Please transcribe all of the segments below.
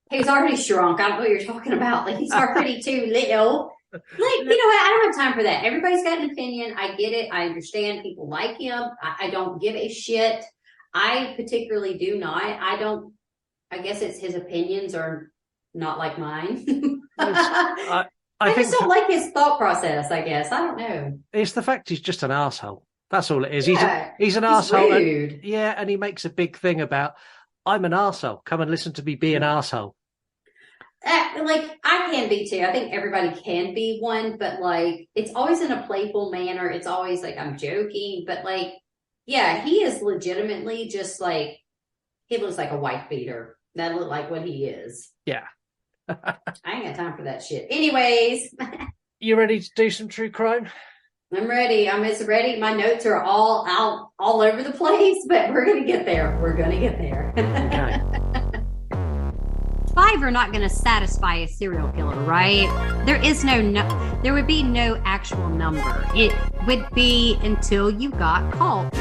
He's already shrunk. I don't know what you're talking about. Like, he's already too little. Like, you know what? I don't have time for that. Everybody's got an opinion. I get it. I understand people like him. I don't give a shit. I particularly do not. I guess it's his opinions are not like mine. I just don't like his thought process, I guess. I don't know. It's the fact he's just an arsehole. That's all it is. Yeah, he's an arsehole. Rude. And he makes a big thing about, I'm an arsehole. Come and listen to me be an arsehole. Like, I can be too. I think everybody can be one, but like, it's always in a playful manner. It's always like, I'm joking, but like, yeah, he is legitimately just like, he looks like a wife beater. That look like what he is. Yeah. I ain't got time for that shit. Anyways. You ready to do some true crime? I'm ready. I'm as ready. My notes are all out all over the place, but we're going to get there. We're going to get there. Okay. 5 are not going to satisfy a serial killer, right? There would be no actual number. It would be until you got caught.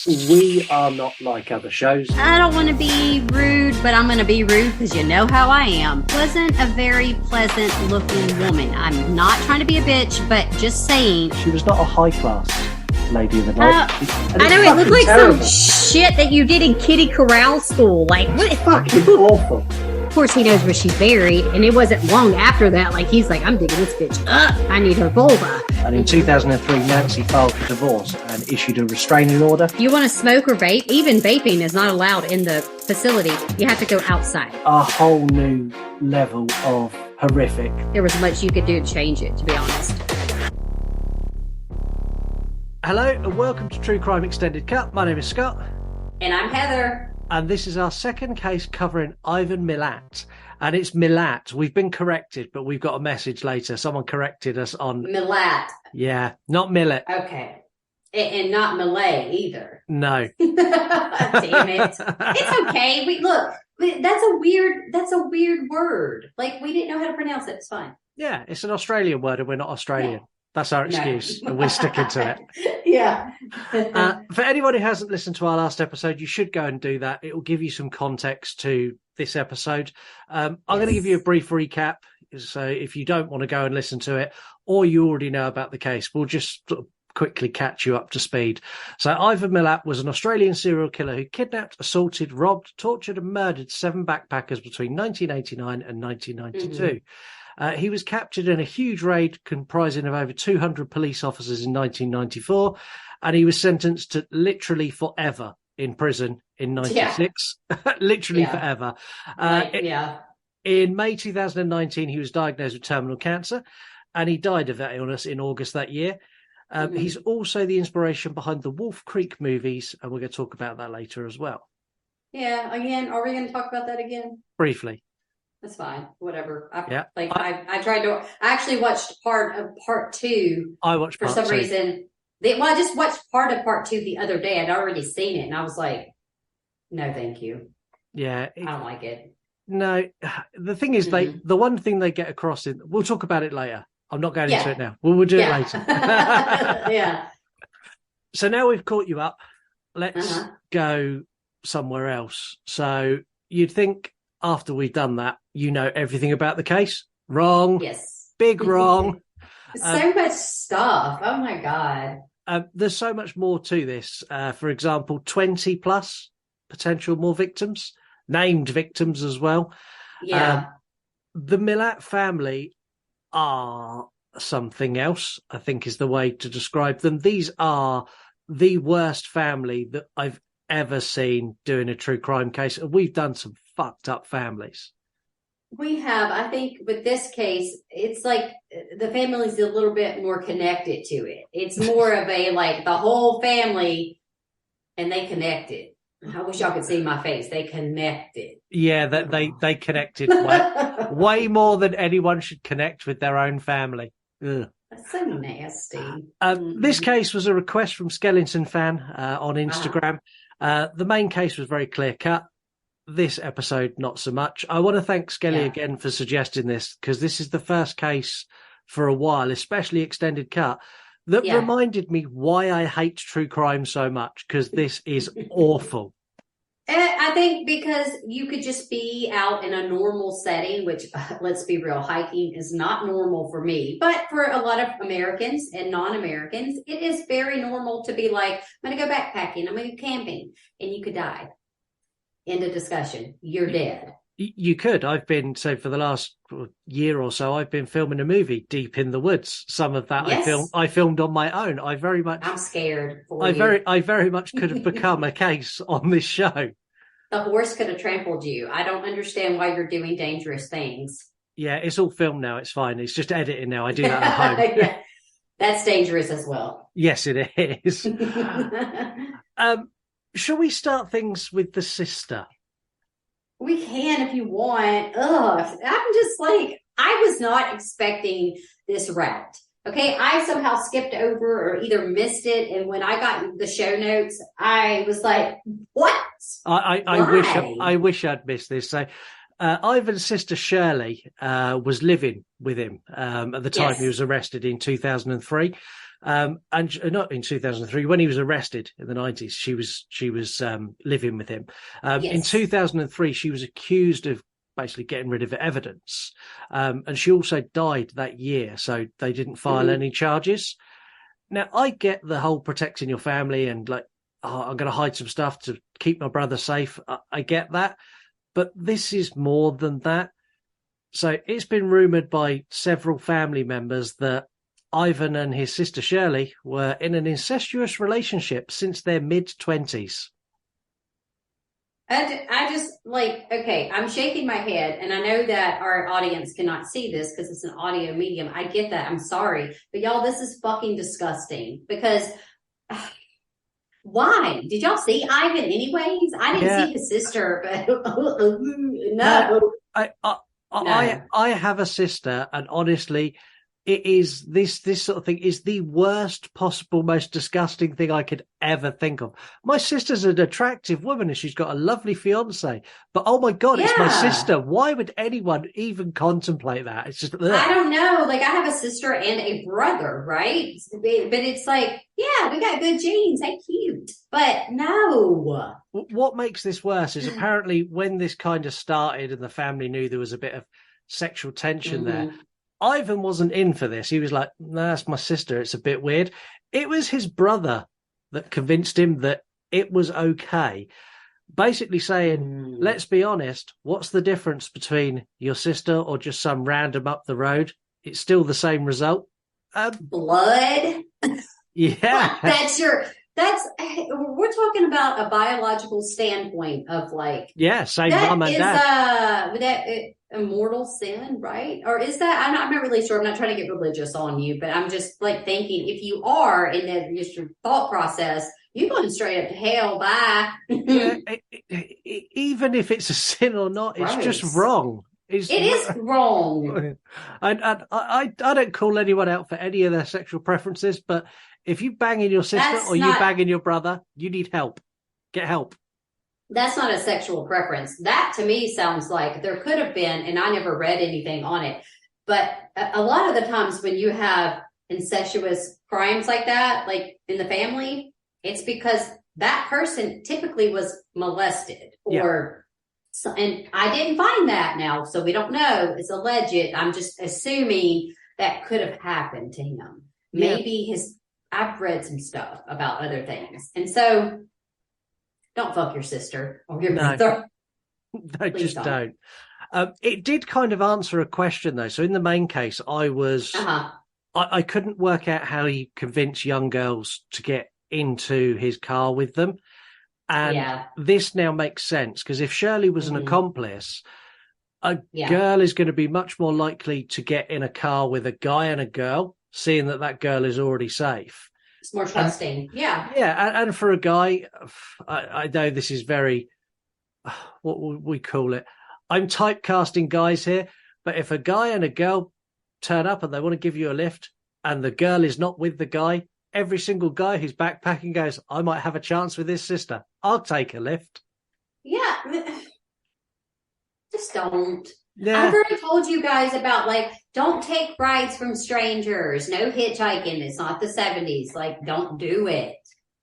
We are not like other shows. I don't want to be rude, but I'm going to be rude because you know how I am. Wasn't a very pleasant looking woman. I'm not trying to be a bitch, but just saying. She was not a high class lady of the night. I know, it looked like terrible. Some shit that you did in Kitty Corral school. Like, what? It's fucking awful. Of course, he knows where she's buried, and it wasn't long after that. Like, he's like, I'm digging this bitch up. I need her vulva. And in 2003, Nancy filed for divorce and issued a restraining order. You want to smoke or vape? Even vaping is not allowed in the facility. You have to go outside. A whole new level of horrific. There was much you could do to change it, to be honest. Hello and welcome to True Crime Extended Cut. My name is Scott. And I'm Heather. And this is our second case covering Ivan Milat. And it's Milat. We've been corrected, but we've got a message later. Someone corrected us on... Milat. Yeah, not millet. Okay. And not Malay either. No. Damn it. It's okay. That's a weird word. Like, we didn't know how to pronounce it. It's fine. Yeah, it's an Australian word and we're not Australian. Yeah. That's our excuse, and we're sticking to it. Yeah. For anyone who hasn't listened to our last episode, you should go and do that. It will give you some context to this episode. I'm going to give you a brief recap. So if you don't want to go and listen to it, or you already know about the case, we'll just sort of quickly catch you up to speed. So Ivan Milat was an Australian serial killer who kidnapped, assaulted, robbed, tortured and murdered 7 backpackers between 1989 and 1992. Mm-hmm. He was captured in a huge raid comprising of over 200 police officers in 1994, and he was sentenced to literally forever in prison in 96. Yeah. Literally forever. In May 2019, he was diagnosed with terminal cancer, and he died of that illness in August that year. He's also the inspiration behind the Wolf Creek movies, and we're going to talk about that later as well. Yeah, again, are we going to talk about that again? Briefly. That's fine. Whatever. I actually watched part of part 2. I watched part 2. For some reason. I just watched part of part 2 the other day. I'd already seen it, and I was like, no, thank you. Yeah. I don't like it. No, the thing is, the one thing they get across we'll talk about it later. I'm not going into it now. We'll do it later. Yeah. So now we've caught you up. Let's go somewhere else. So you'd think after we've done that, you know everything about the case. Wrong. Yes. Big wrong. So much stuff. Oh my God. There's so much more to this. For example, 20 plus potential more victims, named victims as well. Yeah. The Milat family are something else, I think is the way to describe them. These are the worst family that I've ever seen doing a true crime case. And we've done some fucked up families. We have. I think with this case, it's like the family's a little bit more connected to it. It's more of a like the whole family and they connected. I wish y'all could see my face. They connected. Yeah, that they connected way more than anyone should connect with their own family. Ugh. That's so nasty. This case was a request from Skellington Fan on Instagram. The main case was very clear cut. This episode, not so much. I want to thank Skelly again for suggesting this, because this is the first case for a while, especially extended cut, that Yeah. reminded me why I hate true crime so much, because this is awful. I think because you could just be out in a normal setting, which let's be real, hiking is not normal for me, but for a lot of Americans and non-Americans, it is very normal to be like, I'm going to go backpacking, I'm going to go camping, and you could die. End of discussion. You're dead. You could. I've been, so for the last year or so, I've been filming a movie deep in the woods. Some of that Yes. I filmed on my own. I'm scared for you. I very much could have become a case on this show. The horse could have trampled you. I don't understand why you're doing dangerous things. Yeah, it's all filmed now. It's fine. It's just editing now. I do that at home. Yeah, that's dangerous as well. Yes, it is. Shall we start things with the sister? We can if you want. Ugh, I'm just like, I was not expecting this route. Okay, I somehow skipped over or either missed it. And when I got the show notes, I was like, what? I wish I'd missed this. So Ivan's sister Shirley was living with him at the time he was arrested in 2003. And not in 2003, when he was arrested in the 90s, she was living with him. In 2003, she was accused of basically getting rid of evidence. And she also died that year, so they didn't file any charges. Now, I get the whole protecting your family and like, I'm going to hide some stuff to keep my brother safe. I get that. But this is more than that. So it's been rumoured by several family members that Ivan and his sister Shirley were in an incestuous relationship since their mid-20s. I just like, okay, I'm shaking my head, and I know that our audience cannot see this because it's an audio medium. I get that. I'm sorry. But y'all, this is fucking disgusting because why? Did y'all see Ivan anyways? I didn't see his sister, but no. I have a sister, and honestly, it is this sort of thing is the worst possible, most disgusting thing I could ever think of. My sister's an attractive woman and she's got a lovely fiance, but oh my God, it's my sister. Why would anyone even contemplate that? It's just, ugh. I don't know. Like, I have a sister and a brother, right? But it's like, yeah, we got good genes. Hey, cute. But no. What makes this worse is apparently when this kind of started and the family knew there was a bit of sexual tension there, Ivan wasn't in for this. He was like, no, that's my sister. It's a bit weird. It was his brother that convinced him that it was okay. Basically saying, let's be honest, what's the difference between your sister or just some random up the road? It's still the same result. Blood? Yeah. We're talking about a biological standpoint of like. Yeah, same mum and dad. That a mortal sin, right? Or is that, I'm not really sure. I'm not trying to get religious on you, but I'm just like thinking if you are in that just your thought process, you're going straight up to hell. Bye. Even if it's a sin or not, it's just wrong. It is wrong. I don't call anyone out for any of their sexual preferences, but if you banging your sister or you banging your brother, you need help. Get help. That's not a sexual preference. That to me sounds like there could have been, and I never read anything on it, but a lot of the times when you have incestuous crimes like that, like in the family, it's because that person typically was molested or and I didn't find that now, so we don't know. It's alleged. I'm just assuming that could have happened to him. Maybe I've read some stuff about other things. And so don't fuck your sister or your brother. No, just don't. It did kind of answer a question though. So in the main case, I was, I couldn't work out how he convinced young girls to get into his car with them. And this now makes sense because if Shirley was an accomplice, a girl is going to be much more likely to get in a car with a guy and a girl, seeing that girl is already safe. It's more trusting. And for a guy, I know this is very, what would we call it? I'm typecasting guys here, but if a guy and a girl turn up and they want to give you a lift and the girl is not with the guy, every single guy who's backpacking goes, I might have a chance with his sister. I'll take a lift. Yeah. Just don't. Yeah. I've already told you guys about, like, don't take rides from strangers. No hitchhiking. It's not the 70s. Like, don't do it.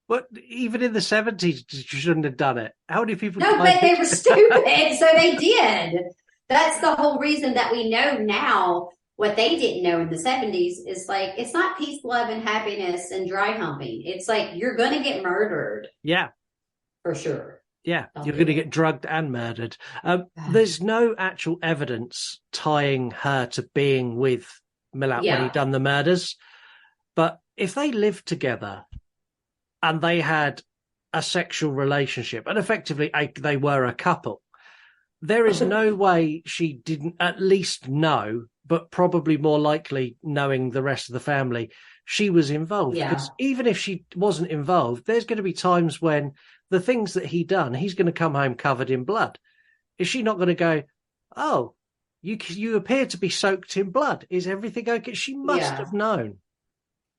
But even in the 70s, you shouldn't have done it. How many people No, died? but they were stupid, so they did. That's the whole reason that we know now what they didn't know in the 70s is, like, it's not peace, love, and happiness and dry humping. It's like, you're going to get murdered. Yeah. For sure. Yeah, Don't you're do going to it. get drugged and murdered. There's no actual evidence tying her to being with Milat when he done the murders. But if they lived together and they had a sexual relationship, and effectively they were a couple, there is no way she didn't at least know, but probably more likely knowing the rest of the family, she was involved. Yeah. Because even if she wasn't involved, there's going to be times when the things that he done, he's going to come home covered in blood. Is she not going to go, oh, you appear to be soaked in blood. Is everything okay? She must have known.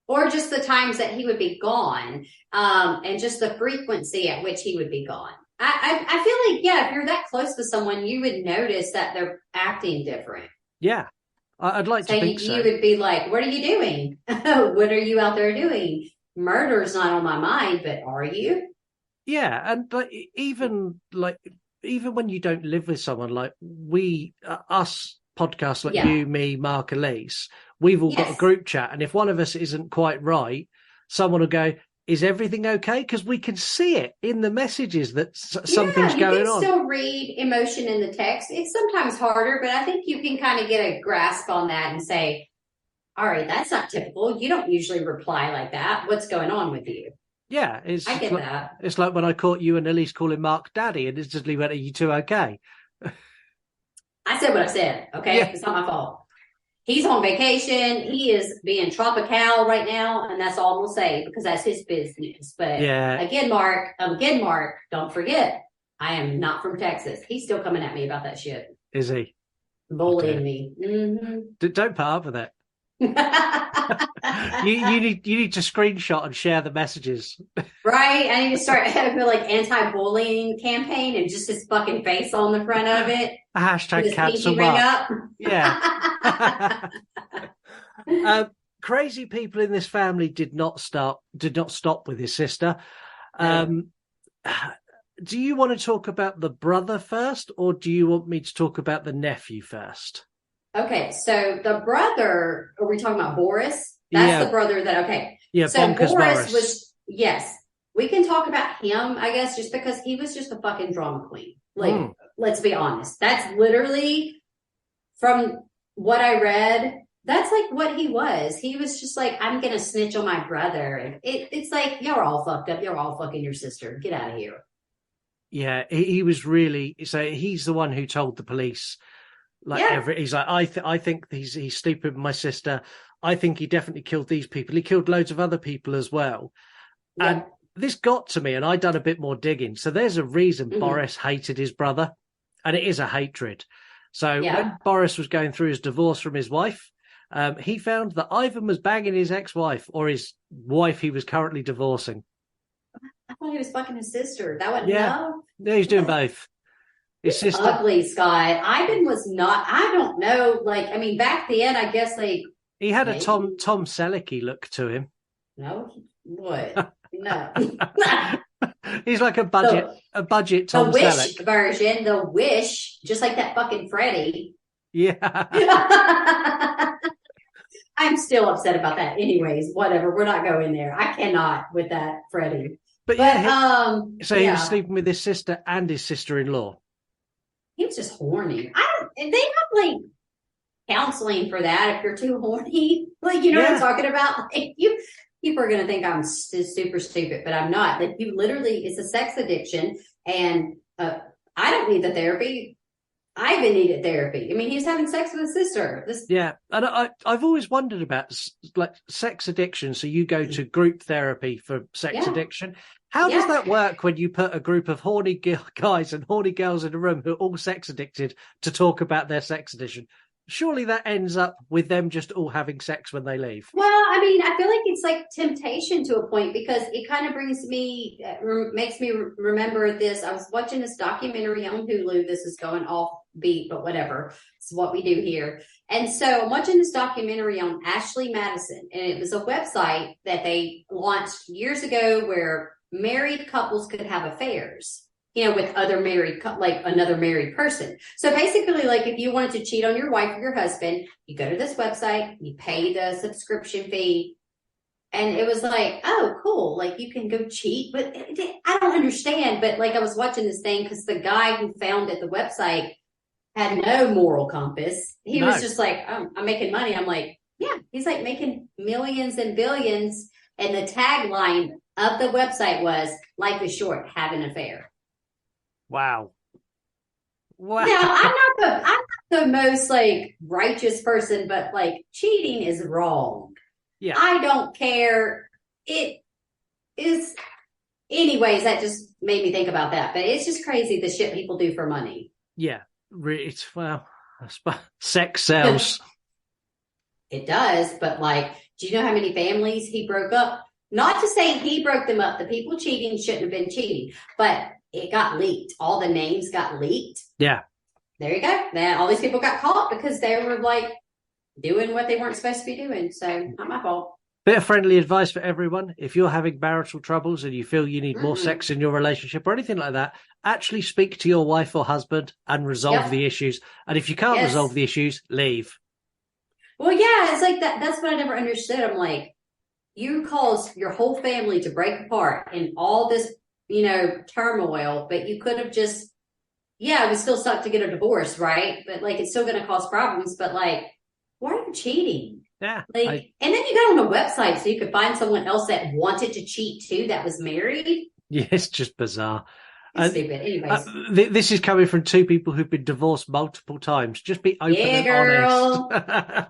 Or just the times that he would be gone, and just the frequency at which he would be gone. I feel like, if you're that close to someone, you would notice that they're acting different. Yeah, I'd like to think so. You would be like, what are you doing? What are you out there doing? Murder's not on my mind, but are you? Yeah, and even when you don't live with someone, like us podcasts like you, me, Mark, Elise, we've all got a group chat, and if one of us isn't quite right, someone will go, is everything okay? Because we can see it in the messages that something's going on. You can still read emotion in the text. It's sometimes harder, but I think you can kind of get a grasp on that and say, all right, that's not typical. You don't usually reply like that. What's going on with you? Yeah, I get that. It's like when I caught you and Elise calling Mark Daddy, and instantly went, "Are you two okay?" I said what I said. Okay, It's not my fault. He's on vacation. He is being tropical right now, and that's all I'm gonna say because that's his business. But again, Mark, don't forget, I am not from Texas. He's still coming at me about that shit. Is he bullying me? Mm-hmm. Don't put up with it. you need to screenshot and share the messages. Right, I need to start having like anti-bullying campaign and just his fucking face on the front of it. A hashtag cancel Mark. Yeah. Crazy people in this family did not stop with his sister. Do you want to talk about the brother first, or do you want me to talk about the nephew first? Okay, so the brother, are we talking about Boris? That's the brother that, okay. Yeah, so Boris was, we can talk about him, I guess, just because he was just a fucking drama queen. Like, let's be honest. That's literally, from what I read, that's like what he was. He was just like, I'm going to snitch on my brother. And it's like, y'all are all fucked up. You're all fucking your sister. Get out of here. Yeah, he was really, so he's the one who told the police. He's like, I think he's sleeping with my sister. I think he definitely killed these people. He killed loads of other people as well. Yeah. And this got to me, and I done a bit more digging. So there's a reason Boris hated his brother, and it is a hatred. So when Boris was going through his divorce from his wife, he found that Ivan was banging his ex-wife or his wife he was currently divorcing. I thought he was fucking his sister. That wasn't enough? Yeah, he's doing both. His sister. Ugly, Scott. Ivan was not, I don't know. Like, I mean, back then, I guess, like. He had a Tom Selleck look to him. No? What? No. He's like a budget Tom Selleck. The Wish version, the Wish, just like that fucking Freddy. Yeah. I'm still upset about that. Anyways, whatever. We're not going there. I cannot with that Freddy. But he was sleeping with his sister and his sister-in-law. He was just horny. They have like counseling for that if you're too horny. Like, you know what I'm talking about? Like, people are going to think I'm super stupid, but I'm not. Like, you literally, it's a sex addiction, and I don't need the therapy. Ivan needed therapy. I mean, he was having sex with his sister. And I've always wondered about like sex addiction. So you go to group therapy for sex addiction. How does that work when you put a group of horny guys and horny girls in a room who are all sex addicted to talk about their sex addiction? Surely that ends up with them just all having sex when they leave. Well, I mean, I feel like it's like temptation to a point, because it kind of makes me remember this. I was watching this documentary on Hulu. This is going off beat, but whatever. It's what we do here. And so I'm watching this documentary on Ashley Madison, and it was a website that they launched years ago where married couples could have affairs, with other like another married person. So basically, like if you wanted to cheat on your wife or your husband, you go to this website, you pay the subscription fee. And it was like, oh, cool. Like you can go cheat, but I don't understand. But like I was watching this thing because the guy who founded the website had no moral compass. He was just like, oh, I'm making money. I'm like, yeah, he's like making millions and billions. And the tagline of the website was, life is short, have an affair. Wow. Now, I'm not the most like righteous person, but like cheating is wrong. Yeah. I don't care. It is. Anyways, that just made me think about that. But it's just crazy the shit people do for money. Yeah. It's, sex sells. It does. But like, do you know how many families he broke up? Not to say he broke them up. The people cheating shouldn't have been cheating. But it got leaked. All the names got leaked. Yeah. There you go. Then all these people got caught because they were like, doing what they weren't supposed to be doing. So not my fault. Bit of friendly advice for everyone. If you're having marital troubles and you feel you need more sex in your relationship or anything like that, actually speak to your wife or husband and resolve the issues. And if you can't resolve the issues, leave. Well, yeah, it's like that. That's what I never understood. I'm like, you caused your whole family to break apart in all this, turmoil, but you could have just, it would still suck to get a divorce, right? But like, it's still going to cause problems. But like, why are you cheating? Yeah. And then you got on a website so you could find someone else that wanted to cheat too, that was married. Yeah, it's just bizarre. It's stupid. Anyways. This is coming from two people who've been divorced multiple times. Just be open and honest.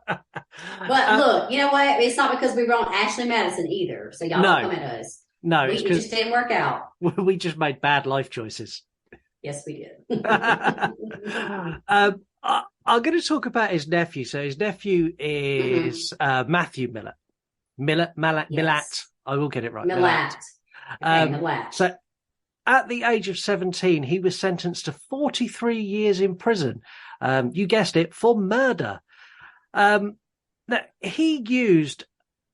But look, you know what? It's not because we were on Ashley Madison either. So y'all don't come at us. No, it just didn't work out. We just made bad life choices. Yes, we did. I'm going to talk about his nephew. So his nephew is Matthew Milat. Milat. I will get it right. Milat. Milat. So at the age of 17, he was sentenced to 43 years in prison. You guessed it, for murder. Now, he used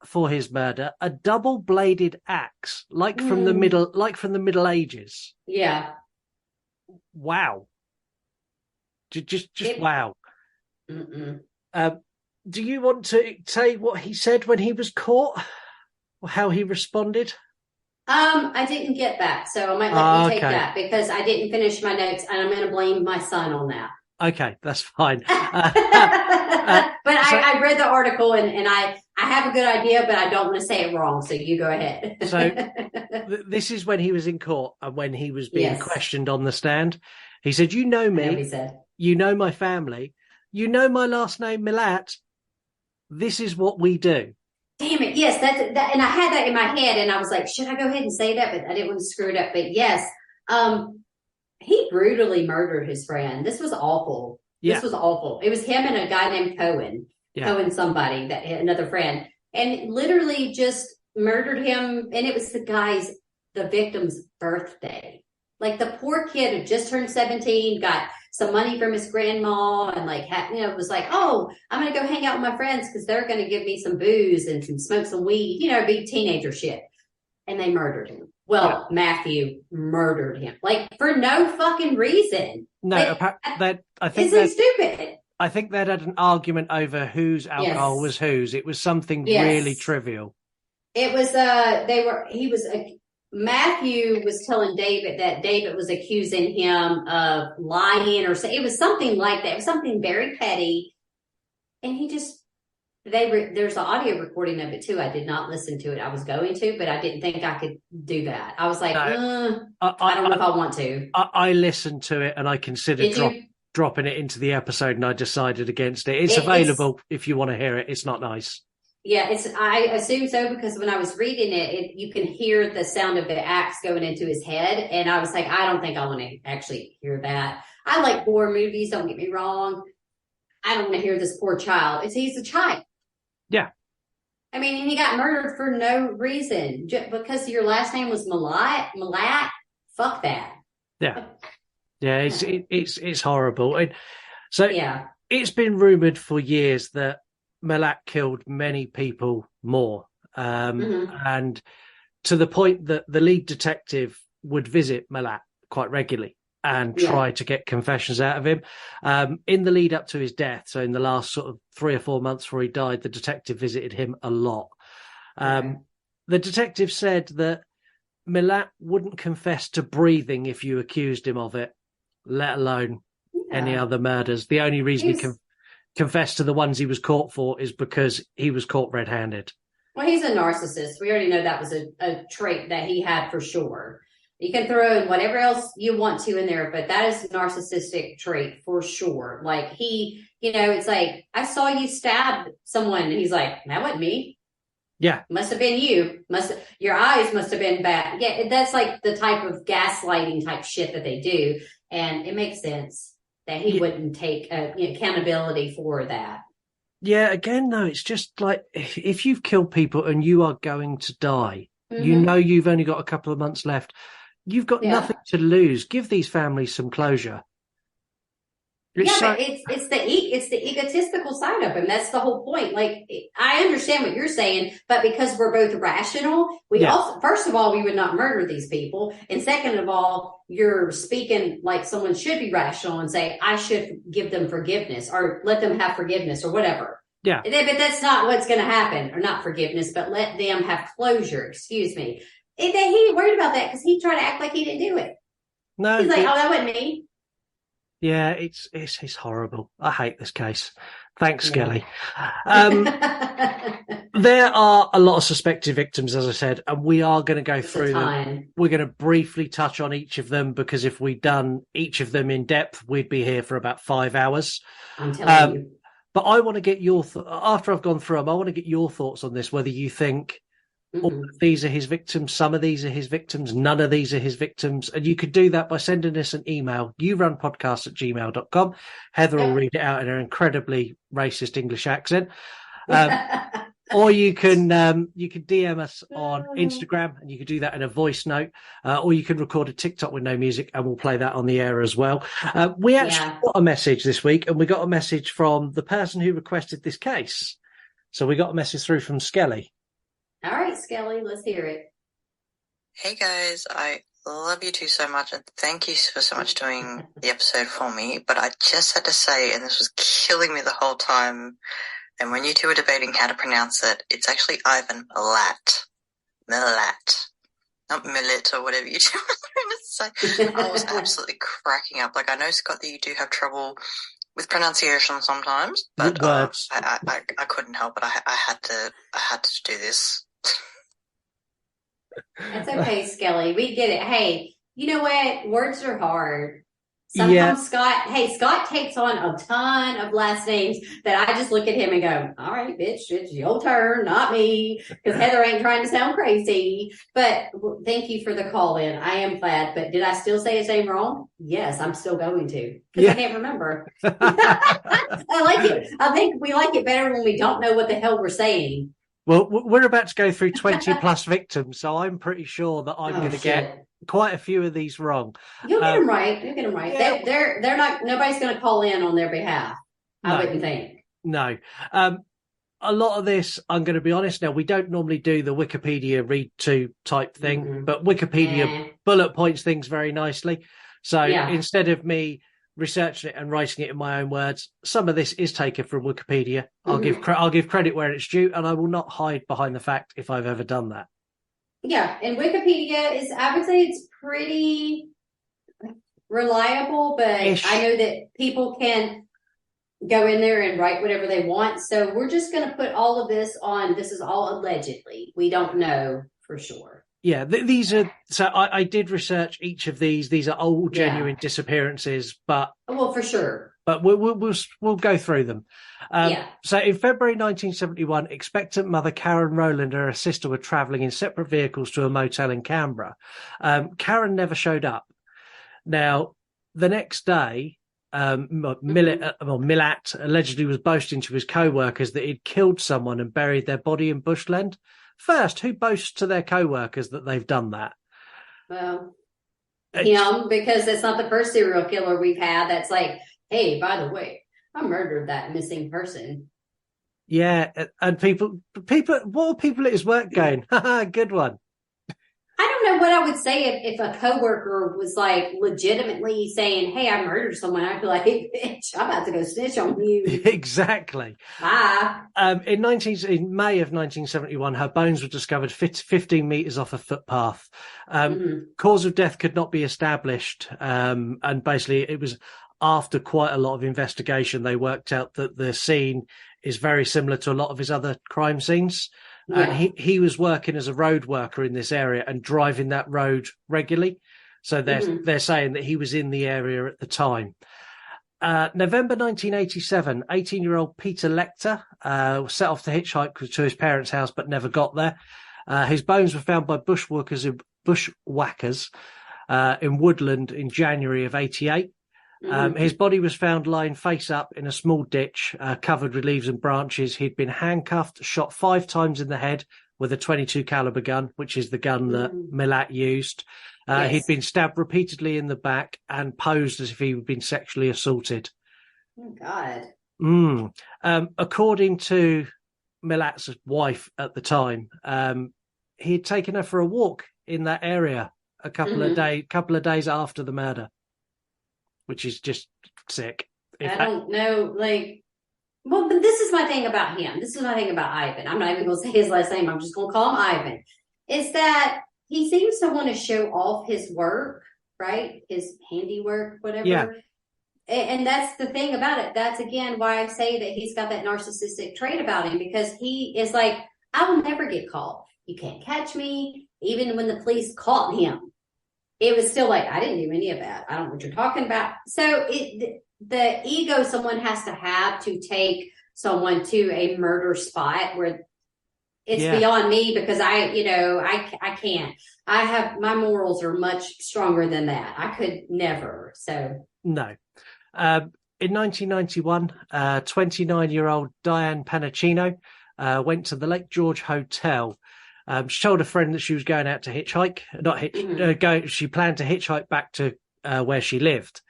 for his murder a double-bladed axe, like from the Middle Ages. Yeah. Wow. Just wow. Do you want to say what he said when he was caught, or how he responded? I didn't get that, so I might let you take that because I didn't finish my notes, and I'm going to blame my son on that. Okay, that's fine. But I read the article, and I have a good idea, but I don't want to say it wrong. So you go ahead. So this is when he was in court and when he was being questioned on the stand. He said, "You know me. He said, you know my family. You know my last name, Milat. This is what we do." Damn it. Yes, that. And I had that in my head, and I was like, should I go ahead and say that? But I didn't want to screw it up. But yes, he brutally murdered his friend. This was awful. Yeah. This was awful. It was him and a guy named Cohen. Yeah. Cohen somebody, another friend. And literally just murdered him. And it was the victim's birthday. Like the poor kid had just turned 17, got some money from his grandma, and was like, oh, I'm going to go hang out with my friends because they're going to give me some booze and smoke some weed, big teenager shit. And they murdered him. Well, yeah. Matthew murdered him, like for no fucking reason. No, I think isn't stupid. I think they had an argument over whose alcohol was whose. It was something really trivial. It was Matthew was telling David that David was accusing him of lying or it was something like that. It was something very petty. And he just, there's an audio recording of it too. I did not listen to it. I was going to, but I didn't think I could do that. I was like, I don't know if I want to. I listened to it and I considered dropping it into the episode, and I decided against it. It's available if you want to hear it. It's not nice. Yeah, I assume so because when I was reading it, you can hear the sound of the axe going into his head. And I was like, I don't think I want to actually hear that. I like horror movies, don't get me wrong. I don't want to hear this poor child. He's a child. Yeah. I mean, he got murdered for no reason. Just because your last name was Milat, fuck that. Yeah. Yeah, it's horrible. So Yeah. it's been rumored for years that Milat killed many people more. And to the point that the lead detective would visit Milat quite regularly and try to get confessions out of him. In the lead up to his death, so in the last sort of 3 or 4 months before he died, the detective visited him a lot. The detective said that Milat wouldn't confess to breathing if you accused him of it, let alone any other murders. The only reason he confessed to the ones he was caught for is because he was caught red-handed. Well, he's a narcissist. We already know that was a trait that he had for sure. You can throw in whatever else you want to in there, but that is a narcissistic trait for sure. Like he, it's like, I saw you stab someone. And he's like, that wasn't me. Yeah. Must have been you. Your eyes must have been bad. Yeah. That's like the type of gaslighting type shit that they do. And it makes sense that he wouldn't take accountability for that. Yeah. Again, no, it's just like if you've killed people and you are going to die, you've only got a couple of months left. You've got nothing to lose. Give these families some closure. But it's the egotistical side of him. That's the whole point. Like, I understand what you're saying, but because we're both rational, we also, first of all, we would not murder these people. And second of all, you're speaking like someone should be rational and say, I should give them forgiveness or let them have forgiveness or whatever. Yeah. But that's not what's going to happen, or not forgiveness, but let them have closure. Excuse me. He ain't worried about that because he tried to act like he didn't do it. No. He's like, oh, that wasn't me. Yeah, it's horrible. I hate this case. Thanks, Skelly. There are a lot of suspected victims, as I said, and we are going to go through them. We're going to briefly touch on each of them because if we'd done each of them in depth, we'd be here for about 5 hours. I'm telling you. But I want to get your after I've gone through them, I want to get your thoughts on this, whether you think all of these are his victims, some of these are his victims, none of these are his victims. And you could do that by sending us an email, yourunpodcast@gmail.com. Heather will read it out in her incredibly racist English accent. Or you can DM us on Instagram, and you can do that in a voice note, or you can record a TikTok with no music, and we'll play that on the air as well. We actually got a message this week, and we got a message from the person who requested this case. So we got a message through from Skelly. All right, Skelly, let's hear it. Hey guys, I love you two so much, and thank you for so much doing the episode for me. But I just had to say, and this was killing me the whole time, and when you two were debating how to pronounce it, it's actually Ivan Milat. Milat. Not Milit or whatever you two were trying to say. I was absolutely cracking up. Like, I know, Scott, that you do have trouble with pronunciation sometimes, but I couldn't help it. I had to do this. That's okay, Skelly. We get it. Hey, you know what? Words are hard. Sometimes Scott takes on a ton of last names that I just look at him and go, all right, bitch, it's your turn, not me, because Heather ain't trying to sound crazy. But thank you for the call in. I am glad. But did I still say his name wrong? Yes, I'm still going to, because I can't remember. I like it. I think we like it better when we don't know what the hell we're saying. Well, we're about to go through 20 plus victims, so I'm pretty sure that I'm going to get quite a few of these wrong. You'll get them right. You'll get them right. Yeah. They're not. Nobody's going to call in on their behalf. I wouldn't think. No. A lot of this, I'm going to be honest. Now, we don't normally do the Wikipedia read to type thing, but Wikipedia bullet points things very nicely. So instead of me researching it and writing it in my own words, some of this is taken from Wikipedia. I'll give credit where it's due, and I will not hide behind the fact if I've ever done that. Yeah, and Wikipedia is, I would say it's pretty reliable, but I know that people can go in there and write whatever they want. So we're just going to put all of this on. This is all allegedly. We don't know for sure. Yeah, these are. So I did research each of these. These are all genuine disappearances, but for sure. But we'll go through them. So in February 1971, expectant mother Karen Rowland and her sister were travelling in separate vehicles to a motel in Canberra. Karen never showed up. Now, the next day, Milat allegedly was boasting to his co-workers that he'd killed someone and buried their body in bushland. First, who boasts to their co-workers that they've done that? Well, because it's not the first serial killer we've had that's like, hey, by the way, I murdered that missing person. Yeah, and people, what were people at his work going? Haha, good one. I don't know what I would say if a coworker was like legitimately saying, "Hey, I murdered someone." I'd be like, "Hey, bitch, I'm about to go snitch on you." Exactly. Bye. In May of 1971, her bones were discovered 15 meters off a footpath. Cause of death could not be established, and basically it was after quite a lot of investigation they worked out that the scene is very similar to a lot of his other crime scenes. Yeah. And he was working as a road worker in this area and driving that road regularly. So they're saying that he was in the area at the time. November 1987, 18-year-old Peter Lecter set off to hitchhike to his parents' house, but never got there. His bones were found by bushwhackers in Woodland in January of 88. His body was found lying face up in a small ditch, covered with leaves and branches. He'd been handcuffed, shot 5 times in the head with a .22 caliber gun, which is the gun that Milat used. Yes. He'd been stabbed repeatedly in the back and posed as if he had been sexually assaulted. Oh, God. According to Milat's wife at the time, he had taken her for a walk in that area a couple of days after the murder, which is just sick. I don't know, like, well, but this is my thing about him. This is my thing about Ivan. I'm not even going to say his last name. I'm just going to call him Ivan. Is that he seems to want to show off his work, right? His handiwork, whatever. Yeah. And that's the thing about it. That's, again, why I say that he's got that narcissistic trait about him, because he is like, I will never get caught. You can't catch me. Even when the police caught him, it was still like, I didn't do any of that. I don't know what you're talking about. So the ego someone has to have to take someone to a murder spot where it's beyond me, because I can't. My morals are much stronger than that. I could never. So no. In 1991, 29-year-old Diane Panacino went to the Lake George Hotel. She told a friend that she was going out to hitchhike, she planned to hitchhike back to where she lived.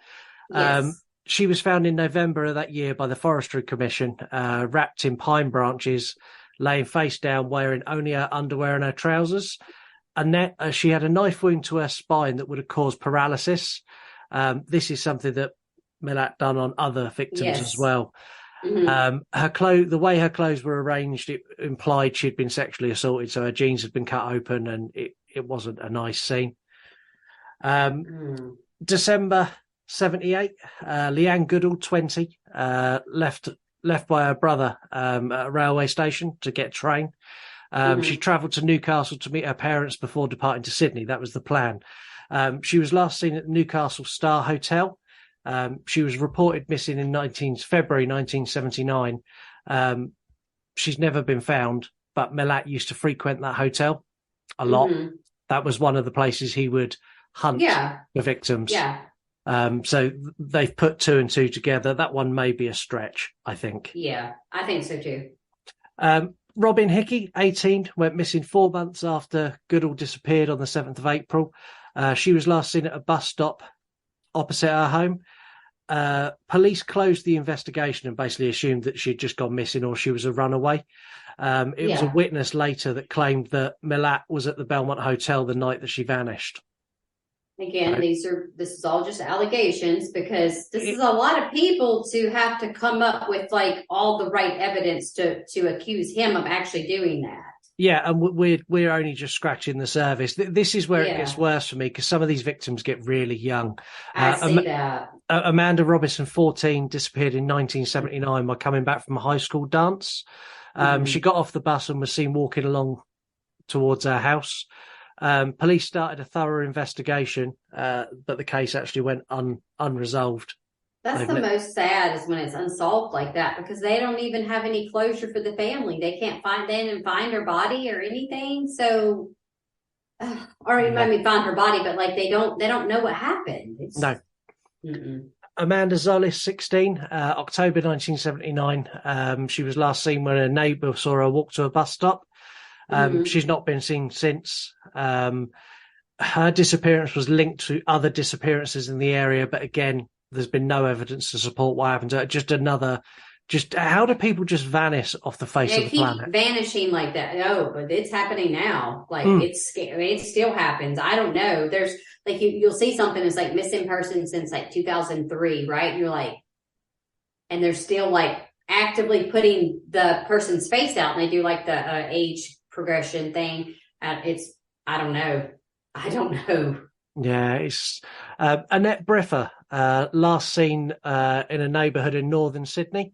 yes. She was found in November of that year by the Forestry Commission, wrapped in pine branches, laying face down, wearing only her underwear and her trousers. And she had a knife wound to her spine that would have caused paralysis. This is something that Milat done on other victims as well. The way her clothes were arranged, it implied she'd been sexually assaulted, so her jeans had been cut open, and it wasn't a nice scene. December 78, Leanne Goodall, 20, left by her brother at a railway station to get a train. She travelled to Newcastle to meet her parents before departing to Sydney. That was the plan. She was last seen at the Newcastle Star Hotel. She was reported missing in February 1979. She's never been found, but Milat used to frequent that hotel a lot. That was one of the places he would hunt the victims. So they've put 2 and 2 together. That one may be a stretch, I think. Yeah, I think so too. Robin Hickey, 18, went missing 4 months after Goodall disappeared on the 7th of April. She was last seen at a bus stop opposite her home. Police closed the investigation and basically assumed that she'd just gone missing or she was a runaway. It was a witness later that claimed that Milat was at the Belmont Hotel the night that she vanished. Again, this is all just allegations, because this is a lot of people to have to come up with like all the right evidence to accuse him of actually doing that. Yeah, and we're only just scratching the surface. This is where it gets worse for me, because some of these victims get really young. I see that. Amanda Robinson, 14, disappeared in 1979 while coming back from a high school dance. She got off the bus and was seen walking along towards her house. Police started a thorough investigation, but the case actually went unresolved. That's the most sad, is when it's unsolved like that, because they don't even have any closure for the family. They can't find her body or anything. So, find her body, but like they don't know what happened. No. Amanda Zolis, 16, October 1979. She was last seen when a neighbour saw her walk to a bus stop. She's not been seen since. Her disappearance was linked to other disappearances in the area, but again, There's been no evidence to support what happened to her. Just how do people just vanish off the face They of the keep planet? vanishing like that. Oh, but it's happening now. Like it's scary. It still happens. I don't know. There's like you'll see something that's like missing person since like 2003, right? And you're like, and they're still like actively putting the person's face out, and they do like the age progression thing. I don't know. I don't know. Yeah, it's Annette Briffer, last seen in a neighbourhood in northern Sydney.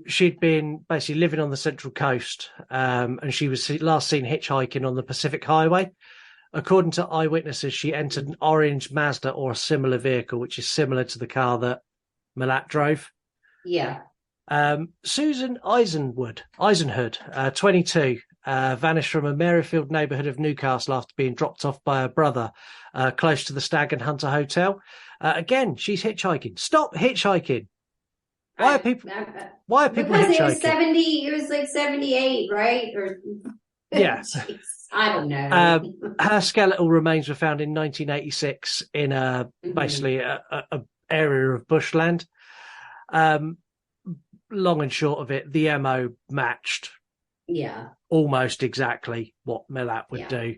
She'd been basically living on the Central Coast, and she was last seen hitchhiking on the Pacific Highway. According to eyewitnesses, she entered an orange Mazda or a similar vehicle, which is similar to the car that Milat drove. Yeah. Susan Eisenhood, 22, vanished from a Maryfield neighbourhood of Newcastle after being dropped off by her brother close to the Stag and Hunter Hotel. Again, she's hitchhiking. Stop hitchhiking. Why are people Because hitchhiking? it was 70, it was like 78, right? Or yeah. Jeez, I don't know. Her skeletal remains were found in 1986 in basically a area of bushland. Long and short of it, the MO matched almost exactly what Milat would do.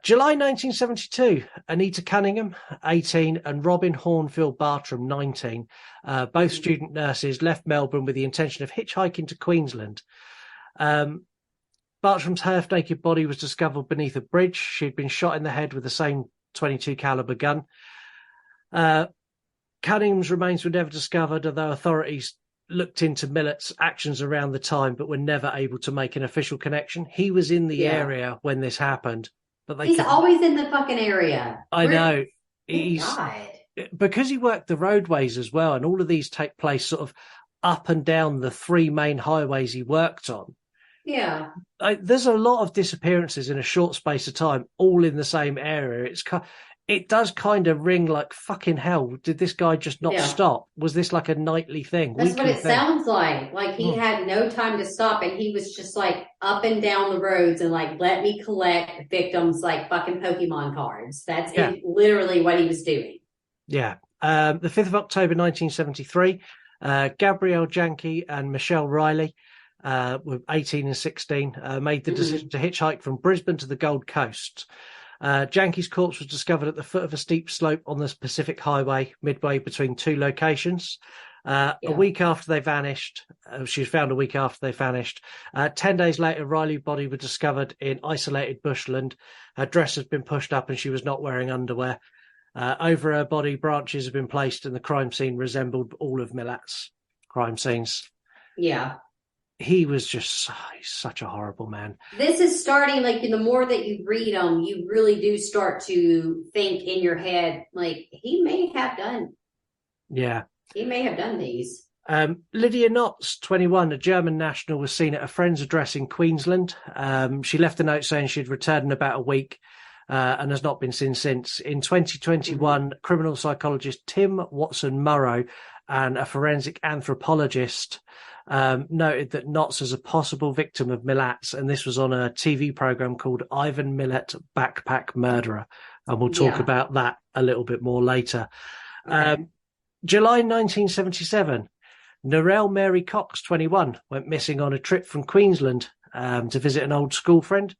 July 1972, Anita Cunningham, 18, and Robin Hornfield Bartram, 19, both student nurses, left Melbourne with the intention of hitchhiking to Queensland. Bartram's half-naked body was discovered beneath a bridge. She'd been shot in the head with the same .22 caliber gun. Cunningham's remains were never discovered, although authorities looked into Milat's actions around the time, but were never able to make an official connection. He was in the area when this happened. But he's always in the fucking area. I know. God. Because he worked the roadways as well, and all of these take place sort of up and down the three main highways he worked on. Yeah. There's a lot of disappearances in a short space of time, all in the same area. It does kind of ring like fucking hell. Did this guy just not stop? Was this like a nightly thing? That's what it sounds like. Like he had no time to stop, and he was just like up and down the roads and like, let me collect victims like fucking Pokemon cards. That's literally what he was doing. Yeah. The 5th of October, 1973, Gabrielle Janke and Michelle Riley, were 18 and 16, made the decision to hitchhike from Brisbane to the Gold Coast. Janke's corpse was discovered at the foot of a steep slope on the Pacific Highway, midway between two locations. A week after they vanished, she was found a week after they vanished. 10 days later, Riley's body was discovered in isolated bushland. Her dress had been pushed up and she was not wearing underwear. Over her body, branches had been placed and the crime scene resembled all of Milat's crime scenes. Yeah. He was just he's such a horrible man. This is starting, like, the more that you read them, you really do start to think in your head, like, he may have done. Yeah. He may have done these. Lydia Knotts, 21, a German national, was seen at a friend's address in Queensland. She left a note saying she'd returned in about a week and has not been seen since. In 2021, criminal psychologist Tim Watson-Murrow and a forensic anthropologist noted that Knotts is a possible victim of Milat's, and this was on a TV program called Ivan Milat Backpack Murderer, and we'll talk about that a little bit more later. Okay. July 1977, Narelle Mary Cox, 21, went missing on a trip from Queensland to visit an old school friend.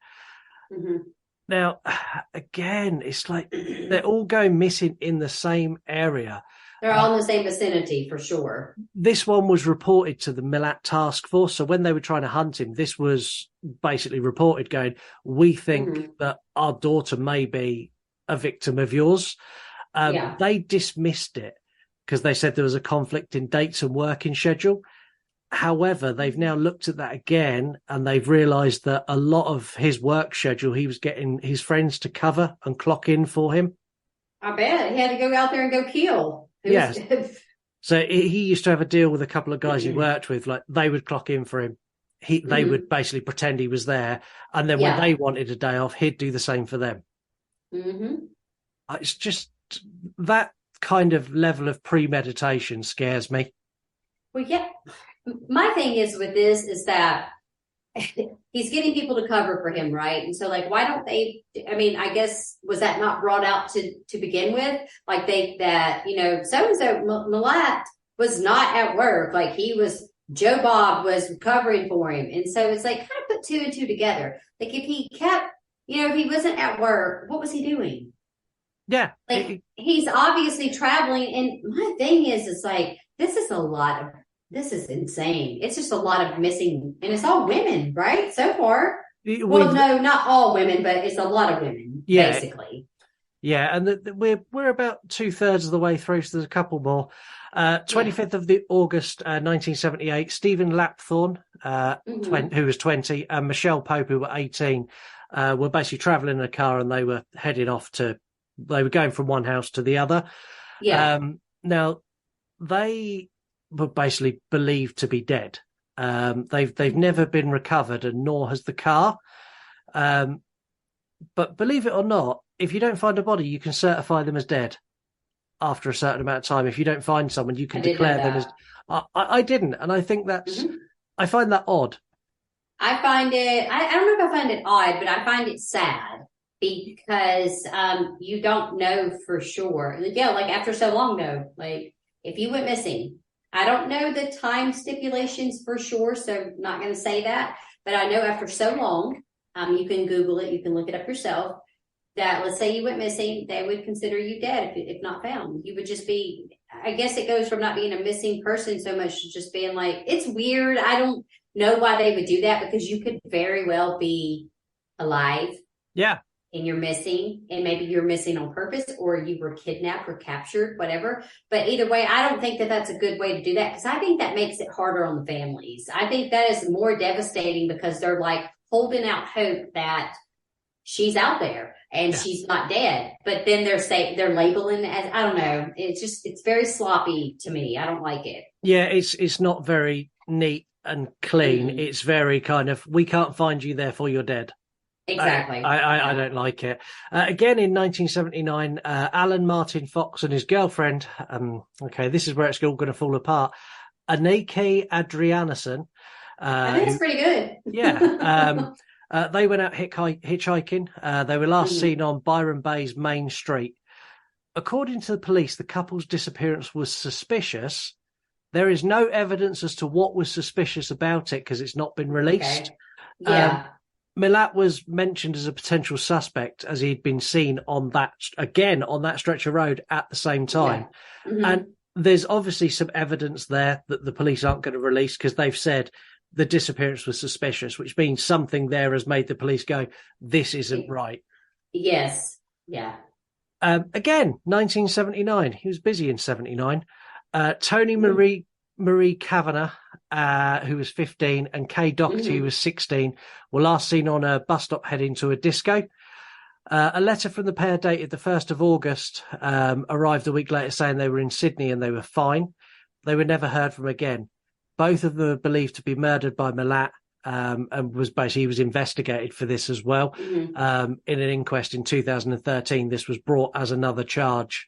Now, again, it's like they're all going missing in the same area. They're all in the same vicinity, for sure. This one was reported to the Milat task force. So when they were trying to hunt him, this was basically reported going, we think that our daughter may be a victim of yours. They dismissed it because they said there was a conflict in dates and working schedule. However, they've now looked at that again and they've realised that a lot of his work schedule, he was getting his friends to cover and clock in for him. I bet. He had to go out there and go kill. Yes. So he used to have a deal with a couple of guys he worked with, like they would clock in for him. They would basically pretend he was there. And then when they wanted a day off, he'd do the same for them. It's just that kind of level of premeditation scares me. Well, yeah. My thing is with this is that he's getting people to cover for him, right? And so, like, why don't they? I mean, I guess was that not brought out to begin with? Like so and so Milat was not at work. Like Joe Bob was covering for him, and so it's like kind of put two and two together. Like if he kept, if he wasn't at work, what was he doing? Yeah, like he's obviously traveling. And my thing is like this is insane. It's just a lot of missing, and it's all women, right? So far. Well, no, not all women, but it's a lot of women, basically. Yeah, and we're about 2/3 of the way through, so there's a couple more. 25th of the August, 1978, Stephen Lapthorne, who was 20, and Michelle Pope, who were 18, were basically travelling in a car, and they were heading off they were going from one house to the other. Yeah. Now, they were basically believed to be dead. They've never been recovered, and nor has the car. But believe it or not, if you don't find a body, you can certify them as dead after a certain amount of time. If you don't find someone, you can declare them as. I didn't, and I think that's. I find that odd. I find it. I don't know if I find it odd, but I find it sad because you don't know for sure. Yeah, like after so long, though, like if you went missing. I don't know the time stipulations for sure, so I'm not going to say that. But I know after so long, you can Google it, you can look it up yourself, that let's say you went missing, they would consider you dead if not found. You would just be, I guess it goes from not being a missing person so much to just being like, it's weird. I don't know why they would do that because you could very well be alive. Yeah. And you're missing, and maybe you're missing on purpose, or you were kidnapped or captured, whatever. But either way, I don't think that that's a good way to do that because I think that makes it harder on the families. I think that is more devastating because they're like holding out hope that she's out there and she's not dead. But then they're labeling it as, I don't know. It's very sloppy to me. I don't like it. Yeah, it's not very neat and clean. Mm-hmm. It's very kind of, we can't find you, therefore you're dead. Exactly. I don't like it. Again, in 1979, Alan Martin Fox and his girlfriend, this is where it's all going to fall apart, Anike Adrianison. I think it's pretty good. Yeah. They went out hitchhiking. They were last seen on Byron Bay's main street. According to the police, the couple's disappearance was suspicious. There is no evidence as to what was suspicious about it because it's not been released. Okay. Yeah. Milat was mentioned as a potential suspect as he'd been seen on that stretch of road at the same time. Yeah. Mm-hmm. And there's obviously some evidence there that the police aren't going to release because they've said the disappearance was suspicious, which means something there has made the police go, this isn't right. Yes. Yeah. Again, 1979. He was busy in 79. Tony Marie Kavanagh, who was 15, and Kay Doherty, who was 16, were last seen on a bus stop heading to a disco. A letter from the pair dated the 1st of August arrived a week later saying they were in Sydney and they were fine. They were never heard from again. Both of them are believed to be murdered by Milat, and he was investigated for this as well. Mm-hmm. In an inquest in 2013, this was brought as another charge.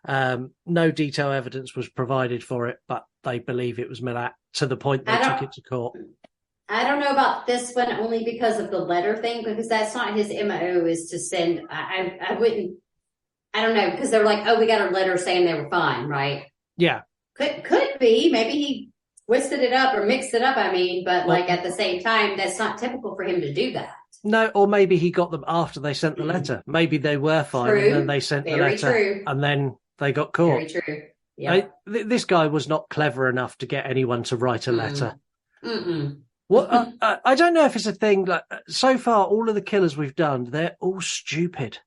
No detailed evidence was provided for it, but they believe it was Milat to the point they took it to court. I don't know about this one only because of the letter thing, because that's not his MO is to send. I don't know, because they're like, oh, we got a letter saying they were fine, right? Yeah. Could be. Maybe he twisted it up or mixed it up, but like at the same time, that's not typical for him to do that. No, or maybe he got them after they sent the letter. Maybe they were fine and then they sent the letter and then they got caught. Very true. Yeah. This guy was not clever enough to get anyone to write a letter. Mm-mm. Well, I don't know if it's a thing. Like so far, all of the killers we've done, they're all stupid.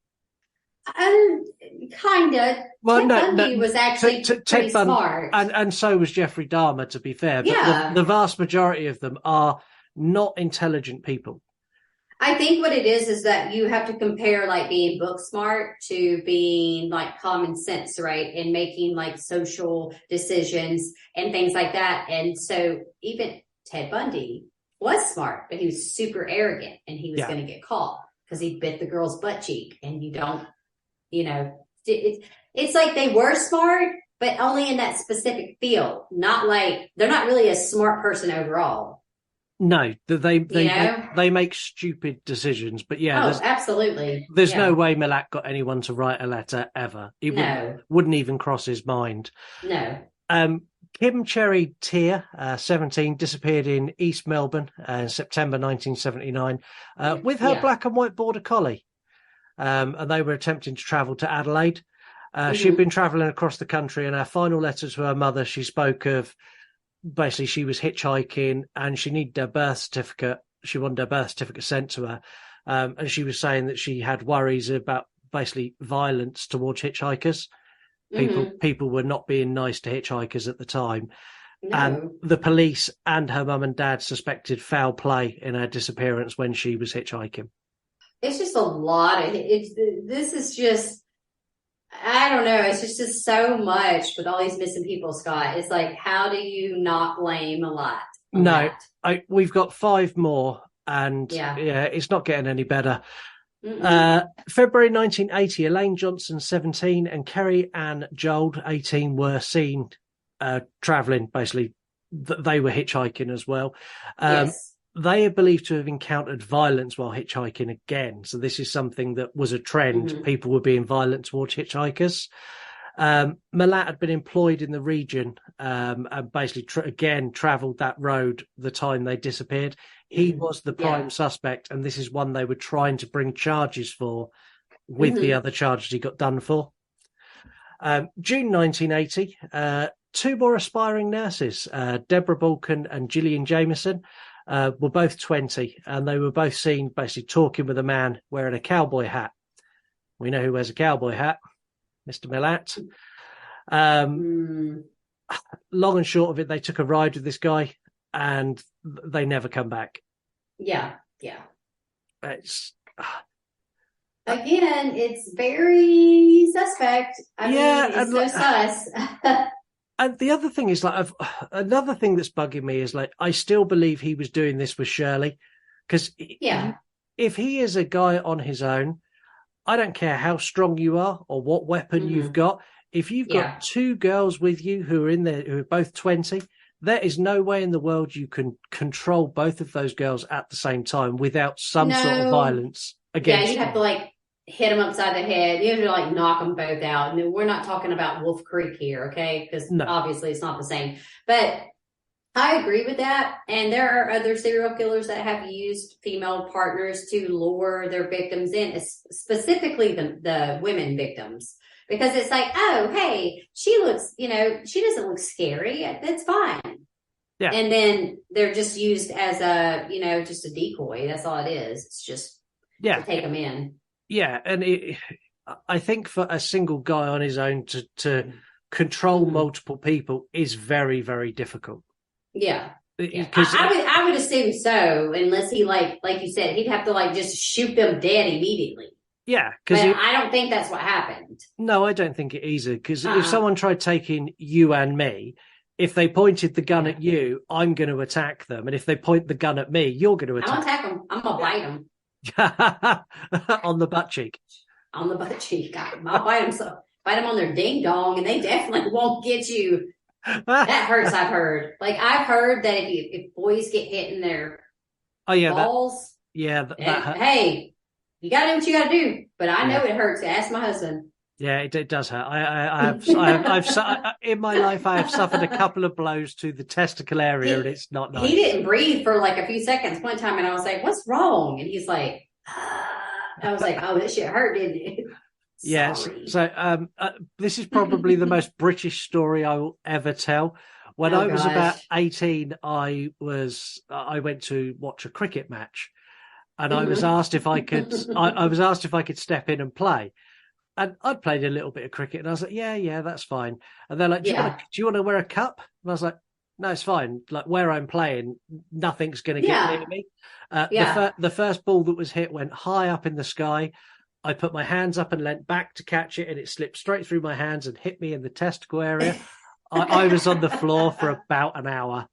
Kinda. Well, Ted Bundy was actually pretty smart, and so was Jeffrey Dahmer. To be fair, but yeah. the vast majority of them are not intelligent people. I think what it is that you have to compare like being book smart to being like common sense, right? And making like social decisions and things like that. And so even Ted Bundy was smart, but he was super arrogant and he was going to get caught because he bit the girl's butt cheek. And you don't, it's like they were smart, but only in that specific field. Not like they're not really a smart person overall. No, know? they make stupid decisions. But yeah, Oh, absolutely. there's Yeah. no way Milat got anyone to write a letter ever. He No. wouldn't even cross his mind. No. Kim Cherry Tier, 17, disappeared in East Melbourne in September 1979 with her black and white border collie. And they were attempting to travel to Adelaide. She'd been traveling across the country, and her final letter to her mother, she spoke of basically she was hitchhiking and she needed her birth certificate. She wanted her birth certificate sent to her. And she was saying that she had worries about basically violence towards hitchhikers. People were not being nice to hitchhikers at the time. No. And the police and her mum and dad suspected foul play in her disappearance when she was hitchhiking. It's just a lot of this is just, I don't know, it's just so much with all these missing people, Scott. It's like, how do you not blame a lot? No, we've got 5 more, and it's not getting any better. February 1980, Elaine Johnson, 17, and Kerry Ann Jold, 18, were seen travelling. Basically, they were hitchhiking as well. Yes. They are believed to have encountered violence while hitchhiking again. So this is something that was a trend. People were being violent towards hitchhikers. Milat had been employed in the region and basically again travelled that road the time they disappeared. He was the prime suspect, and this is one they were trying to bring charges for with the other charges he got done for. June 1980, 2 more aspiring nurses, Deborah Balkan and Gillian Jameson, were both 20, and they were both seen basically talking with a man wearing a cowboy hat. We know who wears a cowboy hat, Mr. Milat. Long and short of it, they took a ride with this guy, and they never come back. Yeah. It's again, it's very suspect. I mean, it's so sus. And the other thing is, like, another thing that's bugging me is, like, I still believe he was doing this with Shirley, because if he is a guy on his own, I don't care how strong you are or what weapon you've got. If you've got 2 girls with you who are in there who are both 20, there is no way in the world you can control both of those girls at the same time without some sort of violence against you have to, like, hit them upside the head. You have to, like, knock them both out. And we're not talking about Wolf Creek here, okay? Because obviously it's not the same. But I agree with that. And there are other serial killers that have used female partners to lure their victims in, specifically the women victims. Because it's like, oh, hey, she looks, she doesn't look scary. That's fine. Yeah. And then they're just used as just a decoy. That's all it is. It's just to take them in. Yeah. And I think for a single guy on his own to control multiple people is very, very difficult. Yeah. I would assume so, unless he, like you said, he'd have to, like, just shoot them dead immediately. Yeah, because I don't think that's what happened. No, I don't think it either. Because if someone tried taking you and me, if they pointed the gun at you, I'm going to attack them, and if they point the gun at me, you're going to attack. I'll attack them. I'm gonna bite them on the butt cheek. On the butt cheek. I'll bite them. So bite them on their ding dong, and they definitely won't get you. That hurts. I've heard. Like, I've heard that if boys get hit in their balls, that hey. You got to do what you got to do, but I know it hurts. Ask my husband. Yeah, it does hurt. I've in my life, I have suffered a couple of blows to the testicle area, and it's not nice. He didn't breathe for like a few seconds one time, and I was like, "What's wrong?" And he's like, I was like, "Oh, this shit hurt, didn't it?" Yes. So this is probably the most British story I will ever tell. When I was about 18, I went to watch a cricket match. And I was asked if I could. I was asked if I could step in and play, and I'd played a little bit of cricket, and I was like, "Yeah, that's fine." And they're like, "Do you want to wear a cup?" And I was like, "No, it's fine. Like, where I'm playing, nothing's going to get near me." The first ball that was hit went high up in the sky. I put my hands up and leant back to catch it, and it slipped straight through my hands and hit me in the testicle area. I was on the floor for about an hour.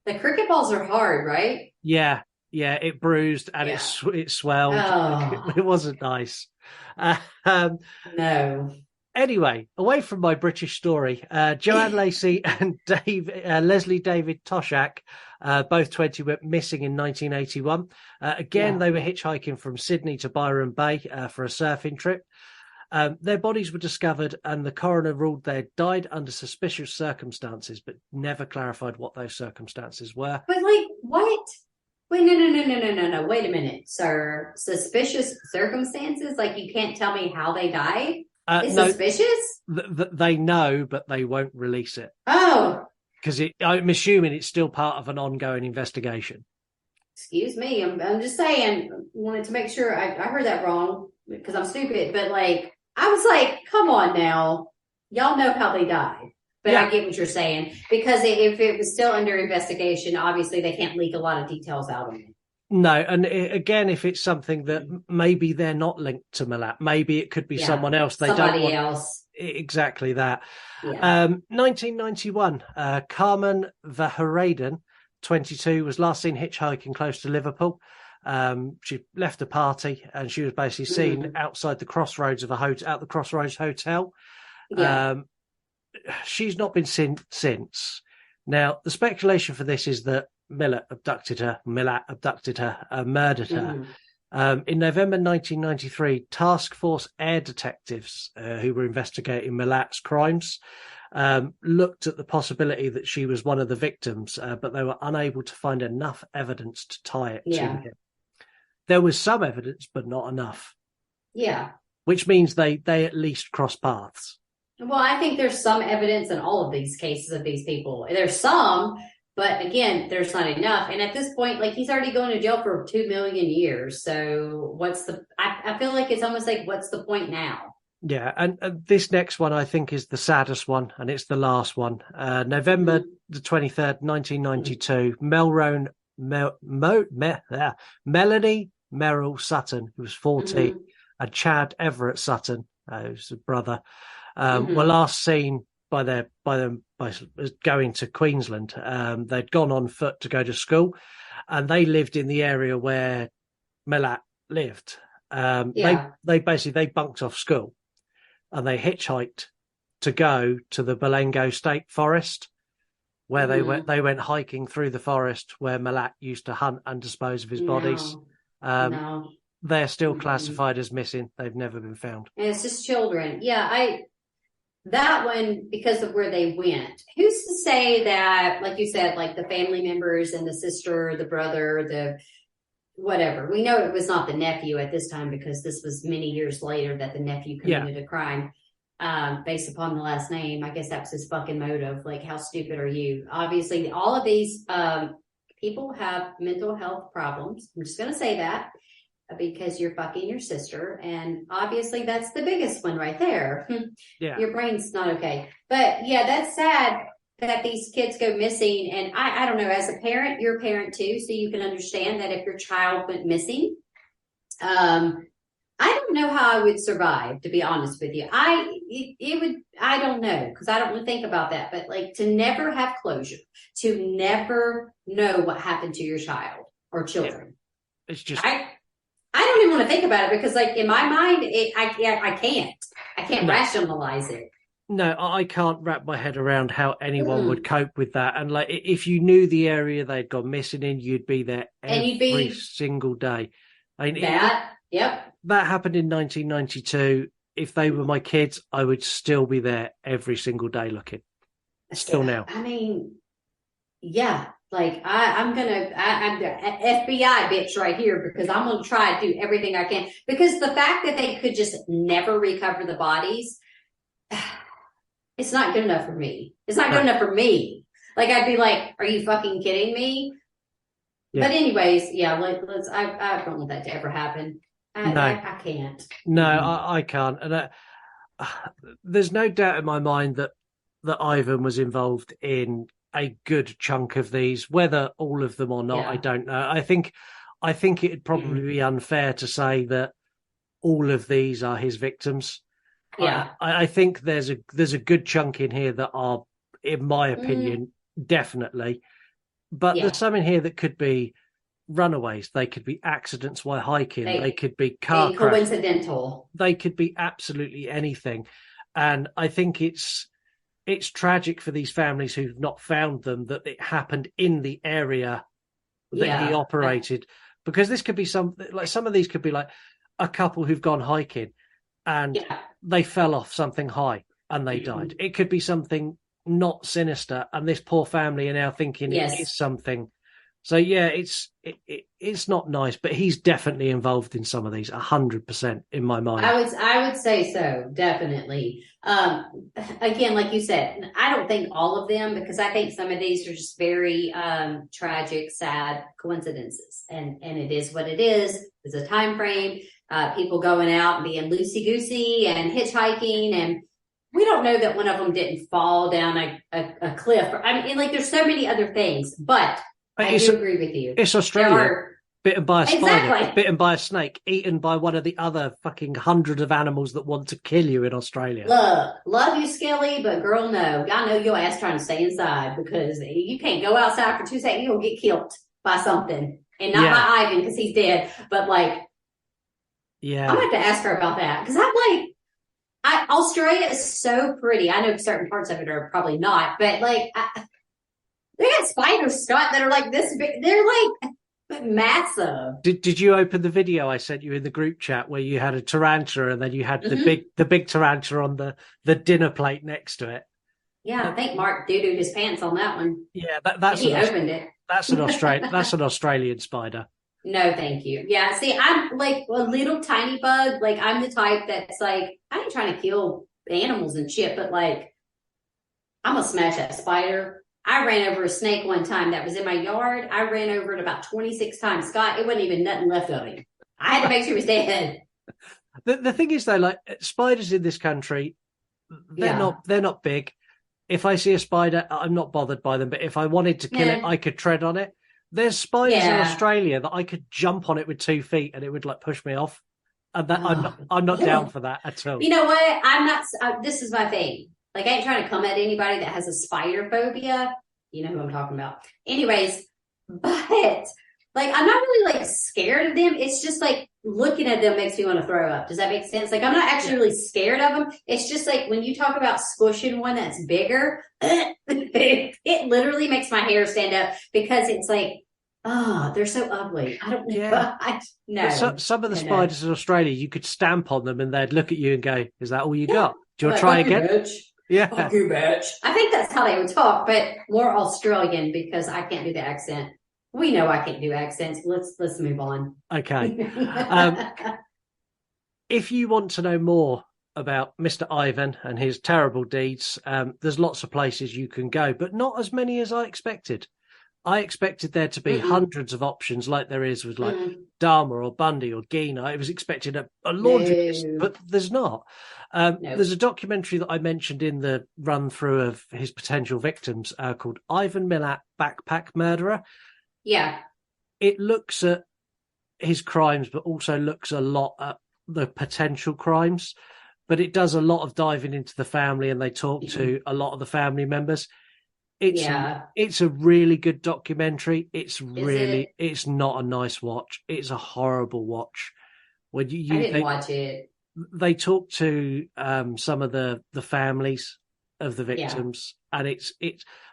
The cricket balls are hard, right? Yeah. Yeah, it bruised and it swelled. Oh. It wasn't nice. No. Anyway, away from my British story, Joanne Lacey and Leslie David Toshak, both 20, went missing in 1981. They were hitchhiking from Sydney to Byron Bay for a surfing trip. Their bodies were discovered, and the coroner ruled they had died under suspicious circumstances, but never clarified what those circumstances were. But like, what? Wait, no. Wait a minute, sir. Suspicious circumstances? Like, you can't tell me how they died? It's suspicious? They know, but they won't release it. Oh. Because I'm assuming it's still part of an ongoing investigation. Excuse me. I'm just saying, wanted to make sure I heard that wrong because I'm stupid. But like, I was like, come on now. Y'all know how they died. But I get what you're saying. Because if it was still under investigation, obviously they can't leak a lot of details out of it. No, and again, if it's something that maybe they're not linked to Milat, maybe it could be someone else. Somebody else. Exactly that. Yeah. 1991, Carmen Verheereden, 22, was last seen hitchhiking close to Liverpool. She left a party and she was basically seen outside the crossroads of out the Crossroads Hotel. Yeah. She's not been seen since. Now, the speculation for this is that Milat abducted her, murdered her. In November 1993, Task Force air detectives who were investigating Milat's crimes looked at the possibility that she was one of the victims, but they were unable to find enough evidence to tie it to him. There was some evidence, but not enough. Yeah. Which means they at least cross paths. Well, I think there's some evidence in all of these cases of these people. There's some, but again, there's not enough. And at this point, like, he's already going to jail for 2 million years. So I feel like it's almost like, what's the point now? Yeah. And this next one, I think, is the saddest one. And it's the last one. November the 23rd, 1992, Melanie Merrill Sutton, who was 40, and Chad Everett Sutton, who's a brother, were last seen by going to Queensland. They'd gone on foot to go to school, and they lived in the area where Milat lived. They bunked off school, and they hitchhiked to go to the Balengo State Forest, where they went hiking through the forest where Milat used to hunt and dispose of his bodies. They're still classified as missing. They've never been found. And it's just children. Yeah, that one, because of where they went, who's to say that, like you said, like the family members and the sister, the brother, the whatever. We know it was not the nephew at this time because this was many years later that the nephew committed a crime based upon the last name. I guess that was his fucking motive. Like, how stupid are you? Obviously, all of these people have mental health problems. I'm just going to say that. Because you're fucking your sister. And obviously that's the biggest one right there. Yeah. Your brain's not okay. But yeah, that's sad that these kids go missing. And I don't know, as a parent, you're a parent too, so you can understand that if your child went missing, I don't know how I would survive, to be honest with you. I don't know, because I don't want to think about that. But like, to never have closure, to never know what happened to your child or children. Yeah. It's just... I don't even want to think about it because, like, in my mind, I can't rationalize it. No, I can't wrap my head around how anyone would cope with that. And like, if you knew the area they'd gone missing in, you'd be there every single day. I mean, that happened in 1992. If they were my kids, I would still be there every single day looking. Still now. I mean, yeah. Like, I'm the FBI bitch right here because I'm going to try to do everything I can. Because the fact that they could just never recover the bodies, it's not good enough for me. It's not good enough for me. Like, I'd be like, are you fucking kidding me? Yeah. But anyways, I don't want that to ever happen. I can't. No, I can't. And there's no doubt in my mind that Ivan was involved in a good chunk of these, whether all of them or not, I don't know. I think it'd probably be unfair to say that all of these are his victims. Yeah, I think there's a good chunk in here that are, in my opinion, definitely. But there's some in here that could be runaways. They could be accidents while hiking. They could be car coincidental. They could be absolutely anything. And I think it's tragic for these families who've not found them that it happened in the area that he operated, because this could be some of these could be like a couple who've gone hiking and they fell off something high and they died. It could be something not sinister, and this poor family are now thinking it is something. So it's not nice, but he's definitely involved in some of these, 100% in my mind. I would say so, definitely. Again, like you said, I don't think all of them, because I think some of these are just very tragic, sad coincidences, and it is what it is. It's a time frame. People going out and being loosey goosey and hitchhiking, and we don't know that one of them didn't fall down a cliff. I mean, like, there's so many other things, but I do agree with you. It's Australia. Bitten by a spider, bitten by a snake, eaten by one of the other fucking hundreds of animals that want to kill you in Australia. Love you, Skelly, but girl, no. I know your ass trying to stay inside, because you can't go outside for 2 seconds. You'll get killed by something. And not by Ivan, because he's dead, but like, I'm going to have to ask her about that, because I'm like, Australia is so pretty. I know certain parts of it are probably not, but like, they got spiders, Scott, that are like this big. They're like massive. Did you open the video I sent you in the group chat where you had a tarantula and then you had the big tarantula on the dinner plate next to it? Yeah, I think Mark doo-dooed his pants on that one. Yeah, that's opened it. That's an Australian spider. No, thank you. Yeah, see, I'm like a little tiny bug. Like, I'm the type that's like, I ain't trying to kill animals and shit, but like, I'm gonna smash that spider. I ran over a snake one time that was in my yard. I ran over it about 26 times. Scott, it wasn't even nothing left of him. I had to make sure he was dead. The thing is, though, like, spiders in this country, they're not big. If I see a spider, I'm not bothered by them. But if I wanted to kill it, I could tread on it. There's spiders in Australia that I could jump on it with 2 feet and it would like push me off. And that I'm not down for that at all. You know what? I'm not. This is my thing. Like, I ain't trying to come at anybody that has a spider phobia. You know who I'm talking about. Anyways, but like, I'm not really like scared of them. It's just like looking at them makes me want to throw up. Does that make sense? Like, I'm not actually really scared of them. It's just like when you talk about squishing one that's bigger, it literally makes my hair stand up, because it's like, oh, they're so ugly. I don't know. Yeah. No. Some of the spiders in Australia, you could stamp on them and they'd look at you and go, "Is that all you got? Do you want to try again?" Bitch. Yeah. Fuck you, bitch. I think that's how they would talk, but more Australian, because I can't do the accent. We know I can't do accents. Let's move on. Okay. If you want to know more about Mr. Ivan and his terrible deeds, there's lots of places you can go, but not as many as I expected. I expected there to be hundreds of options, like there is with like Dharma or Bundy or Gina. I was expecting a laundry list, but there's not. There's a documentary that I mentioned in the run through of his potential victims called Ivan Milat, Backpack Murderer. Yeah. It looks at his crimes, but also looks a lot at the potential crimes. But it does a lot of diving into the family, and they talk to a lot of the family members. It's a really good documentary. It's not a nice watch. It's a horrible watch. When I didn't watch it. They talk to some of the families of the victims, and it's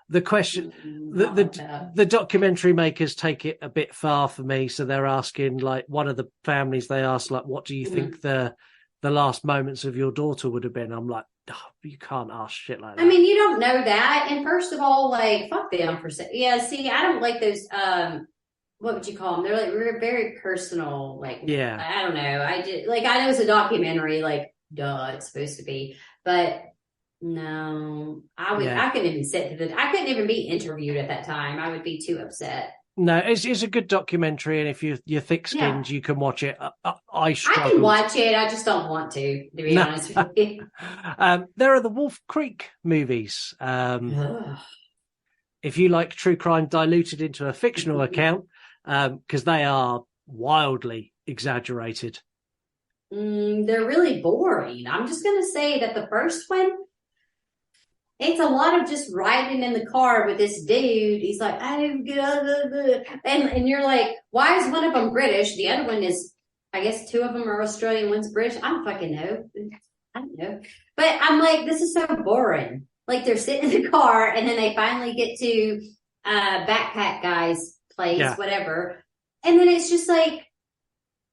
the question. The documentary makers take it a bit far for me, so they're asking, like, one of the families, they ask, like, "What do you think the last moments of your daughter would have been?" I'm like, oh, you can't ask shit like that. I mean, you don't know that. And first of all, like, fuck them for saying. Yeah, see, I don't like those. What would you call them? They're like very personal. Like, I don't know. I know it's a documentary. Like, duh, it's supposed to be, but no, I couldn't even I couldn't even be interviewed at that time. I would be too upset. No, it's a good documentary, and if you're thick-skinned, you can watch it. I can watch it. I just don't want to be honest with you. There are the Wolf Creek movies. If you like true crime diluted into a fictional account, because they are wildly exaggerated. They're really boring. I'm just going to say that the first one, it's a lot of just riding in the car with this dude. He's like, I'm good. And you're like, why is one of them British? The other one is, I guess 2 of them are Australian, one's British. I don't fucking know. I don't know. But I'm like, this is so boring. Like they're sitting in the car and then they finally get to backpack guy's place, whatever. And then it's just like,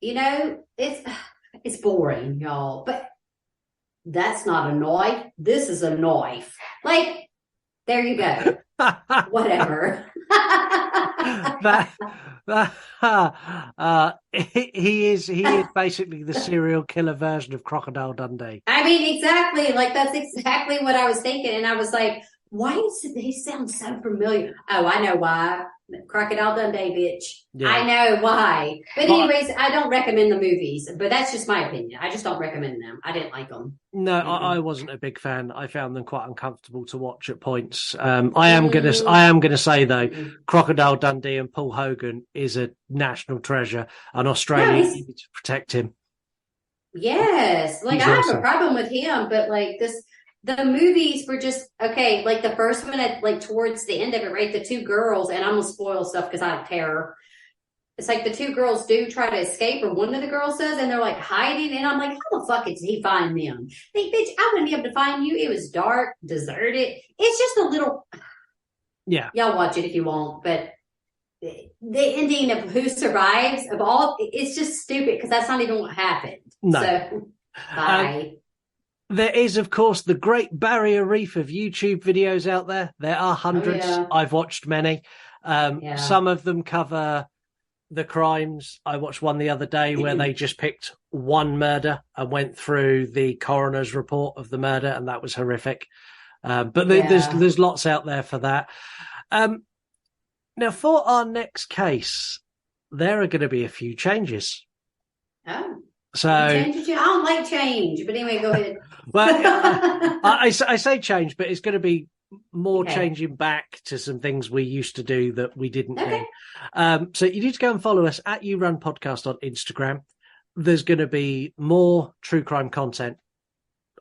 it's boring, y'all. But that's not a knife. This is a knife. Like, there you go. Whatever. He is basically the serial killer version of Crocodile Dundee. I mean, exactly. Like, that's exactly what I was thinking. And I was like, why does they sound so familiar? Oh, I know why. Crocodile Dundee, bitch. Yeah. I know why. But anyways, I don't recommend the movies. But that's just my opinion. I just don't recommend them. I didn't like them. No, I wasn't a big fan. I found them quite uncomfortable to watch at points. I am gonna say though, Crocodile Dundee and Paul Hogan is a national treasure, and Australia needed to protect him. Yes, like I have a problem with him, but like the movies were just okay. Like the first one, like towards the end of it, right? The two girls, and I'm gonna spoil stuff because I don't care. It's like the two girls do try to escape, or one of the girls does, and they're like hiding. And I'm like, how the fuck did he find them? Hey, bitch, I wouldn't be able to find you. It was dark, deserted. It's just a little. Yeah. Y'all watch it if you want, but the ending of who survives of all, it's just stupid because that's not even what happened. No. So, bye. There is, of course, the Great Barrier Reef of YouTube videos out there. There are hundreds. Oh, yeah. I've watched many. Some of them cover the crimes. I watched one the other day where they just picked one murder and went through the coroner's report of the murder, and that was horrific. But there's lots out there for that. Now, for our next case, there are going to be a few changes. Oh. So I don't like change, but anyway, go ahead. Well, I say change, but it's going to be more changing back to some things we used to do that we didn't do. So you need to go and follow us at You Run Podcast on Instagram. There's going to be more true crime content,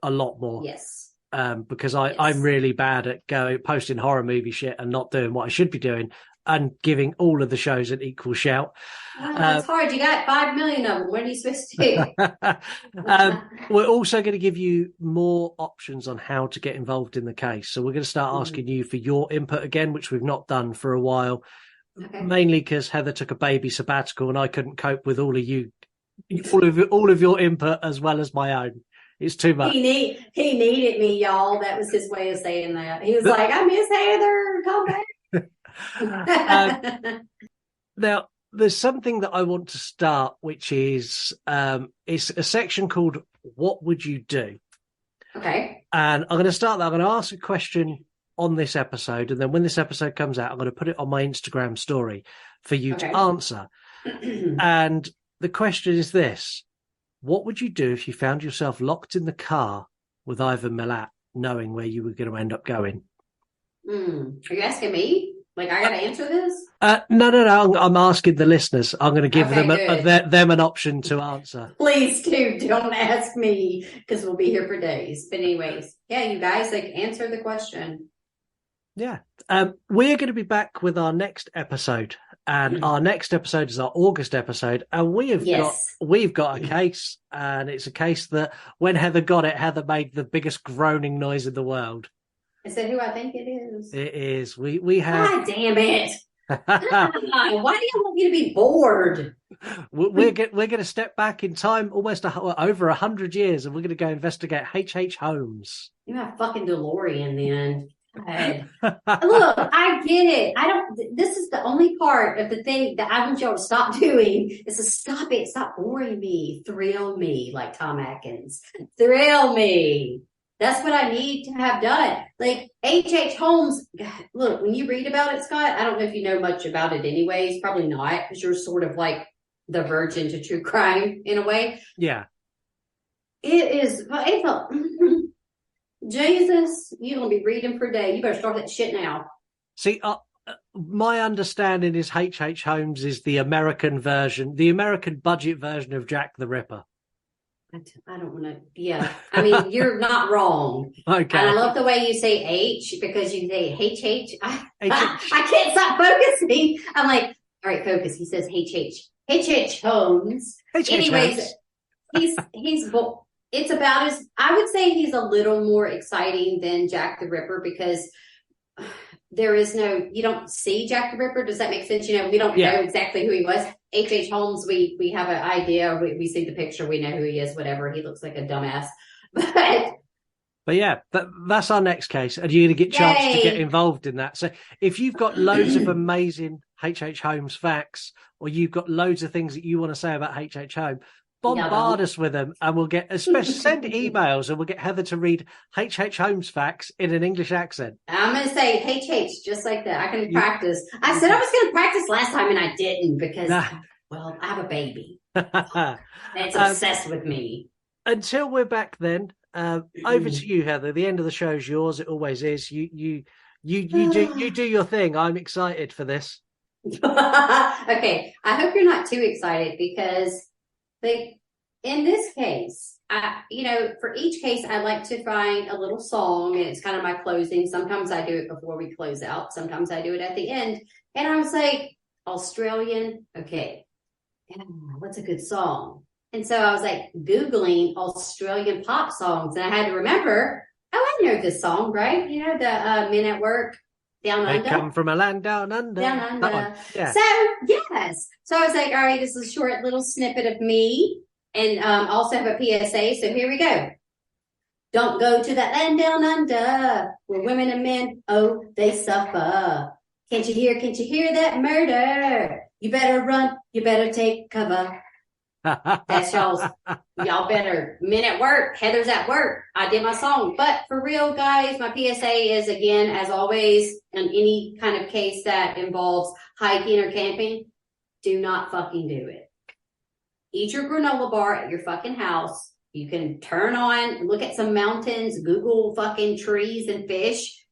a lot more. Yes. Because I'm really bad at posting horror movie shit and not doing what I should be doing and giving all of the shows an equal shout. Well, that's hard. You got 5 million of them. What are you supposed to do? We're also going to give you more options on how to get involved in the case. So we're going to start asking you for your input again, which we've not done for a while, mainly because Heather took a baby sabbatical and I couldn't cope with all of your input as well as my own. It's too much. He needed me, y'all. That was his way of saying that. He was like, I miss Heather. Come back. Now, there's something that I want to start, which is it's a section called "What Would You Do?" Okay. And I'm going to start that. I'm going to ask a question on this episode, and then when this episode comes out, I'm going to put it on my Instagram story for you to answer. And the question is this: what would you do if you found yourself locked in the car with Ivan Milat, knowing where you were going to end up going? Are you asking me? Like, I got to answer this? No. I'm asking the listeners. I'm going to give them an option to answer. Please do. Don't ask me because we'll be here for days. But anyways, you guys, answer the question. Yeah. We're going to be back with our next episode. And our next episode is our August episode. And we've got a case. And it's a case that when Heather got it, Heather made the biggest groaning noise in the world. Is that who I think it is? It is. We have. God damn it! Why do you want me to be bored? We're going to step back in time almost over 100 years, and we're going to go investigate H.H. Holmes. You have fucking DeLorean, then. Look, I get it. This is the only part of the thing that I want y'all to stop doing is to stop it. Stop boring me. Thrill me, like Tom Atkins. Thrill me. That's what I need to have done. Like H.H. Holmes, look, when you read about it, Scott, I don't know if you know much about it anyways. Probably not, because you're sort of like the virgin to true crime in a way. Yeah. It's Jesus, you're going to be reading for a day. You better start that shit now. See, my understanding is H.H. Holmes is the American version, the American budget version of Jack the Ripper. I don't want to. Yeah, I mean, you're not wrong. Okay. And I love the way you say H because you say H. I can't stop focusing. I'm like, all right, focus. He says H. H.H. Holmes. H. Anyways, Holmes. he's it's about as, I would say he's a little more exciting than Jack the Ripper because there is no, you don't see Jack the Ripper. Does that make sense? You know, we don't know exactly who he was. H.H. Holmes, we have an idea. We see the picture. We know who he is, whatever. He looks like a dumbass. But yeah, that's our next case. And you're going to get a chance to get involved in that. So if you've got loads of amazing H.H. Holmes facts, or you've got loads of things that you want to say about H.H. Holmes, bombard us with them, and we'll get, especially send emails, and we'll get Heather to read H.H. Holmes facts in an English accent. I'm going to say H.H. just like that. I can practice. I said I was going to practice last time, and I didn't because, well, I have a baby. That's obsessed with me. Until we're back then, over to you, Heather. The end of the show is yours. It always is. You do your thing. I'm excited for this. Okay. I hope you're not too excited because in this case, for each case, I like to find a little song, and it's kind of my closing. Sometimes I do it before we close out. Sometimes I do it at the end. And I was like, Australian. Okay. What's a good song? And so I was like Googling Australian pop songs, and I had to remember, I know this song, right? You know, the Men at Work, Down Under. They come from a land down under. Down Under. That one. Yeah. So, yes. So I was like, all right, this is a short little snippet of me, and also have a PSA. So here we go. Don't go to that land down under where women and men, oh, they suffer. Can't you hear that murder? You better run. You better take cover. That's y'all better. Men at work. Heather's at work. I did my song. But for real, guys, my PSA is, again, as always, in any kind of case that involves hiking or camping, do not fucking do it. Eat your granola bar at your fucking house. You can turn on, look at some mountains, Google fucking trees and fish.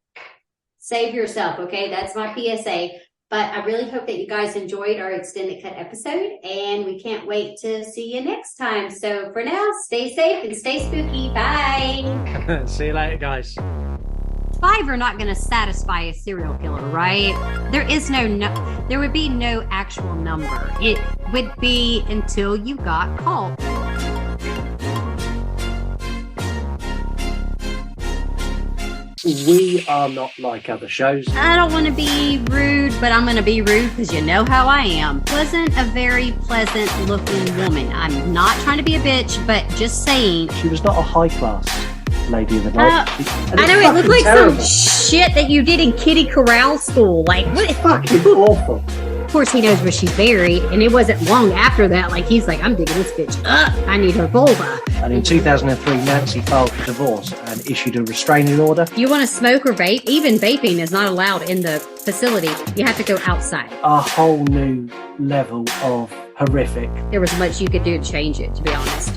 Save yourself, okay? That's my PSA. But I really hope that you guys enjoyed our extended cut episode, and we can't wait to see you next time. So for now, stay safe and stay spooky. Bye. See you later, guys. 5 are not going to satisfy a serial killer, right? There would be no actual number. It would be until you got caught. We are not like other shows. I don't want to be rude, but I'm going to be rude because you know how I am. Wasn't a very pleasant looking woman. I'm not trying to be a bitch, but just saying. She was not a high class lady of the night. I know, it looked like some shit that you did in Kitty Corral school. Like, what? Fucking awful. Of course, he knows where she's buried, and it wasn't long after that. Like, he's like, I'm digging this bitch up. I need her vulva. And in 2003, Nancy filed for divorce and issued a restraining order. You want to smoke or vape? Even vaping is not allowed in the facility. You have to go outside. A whole new level of horrific. There was much you could do to change it, to be honest.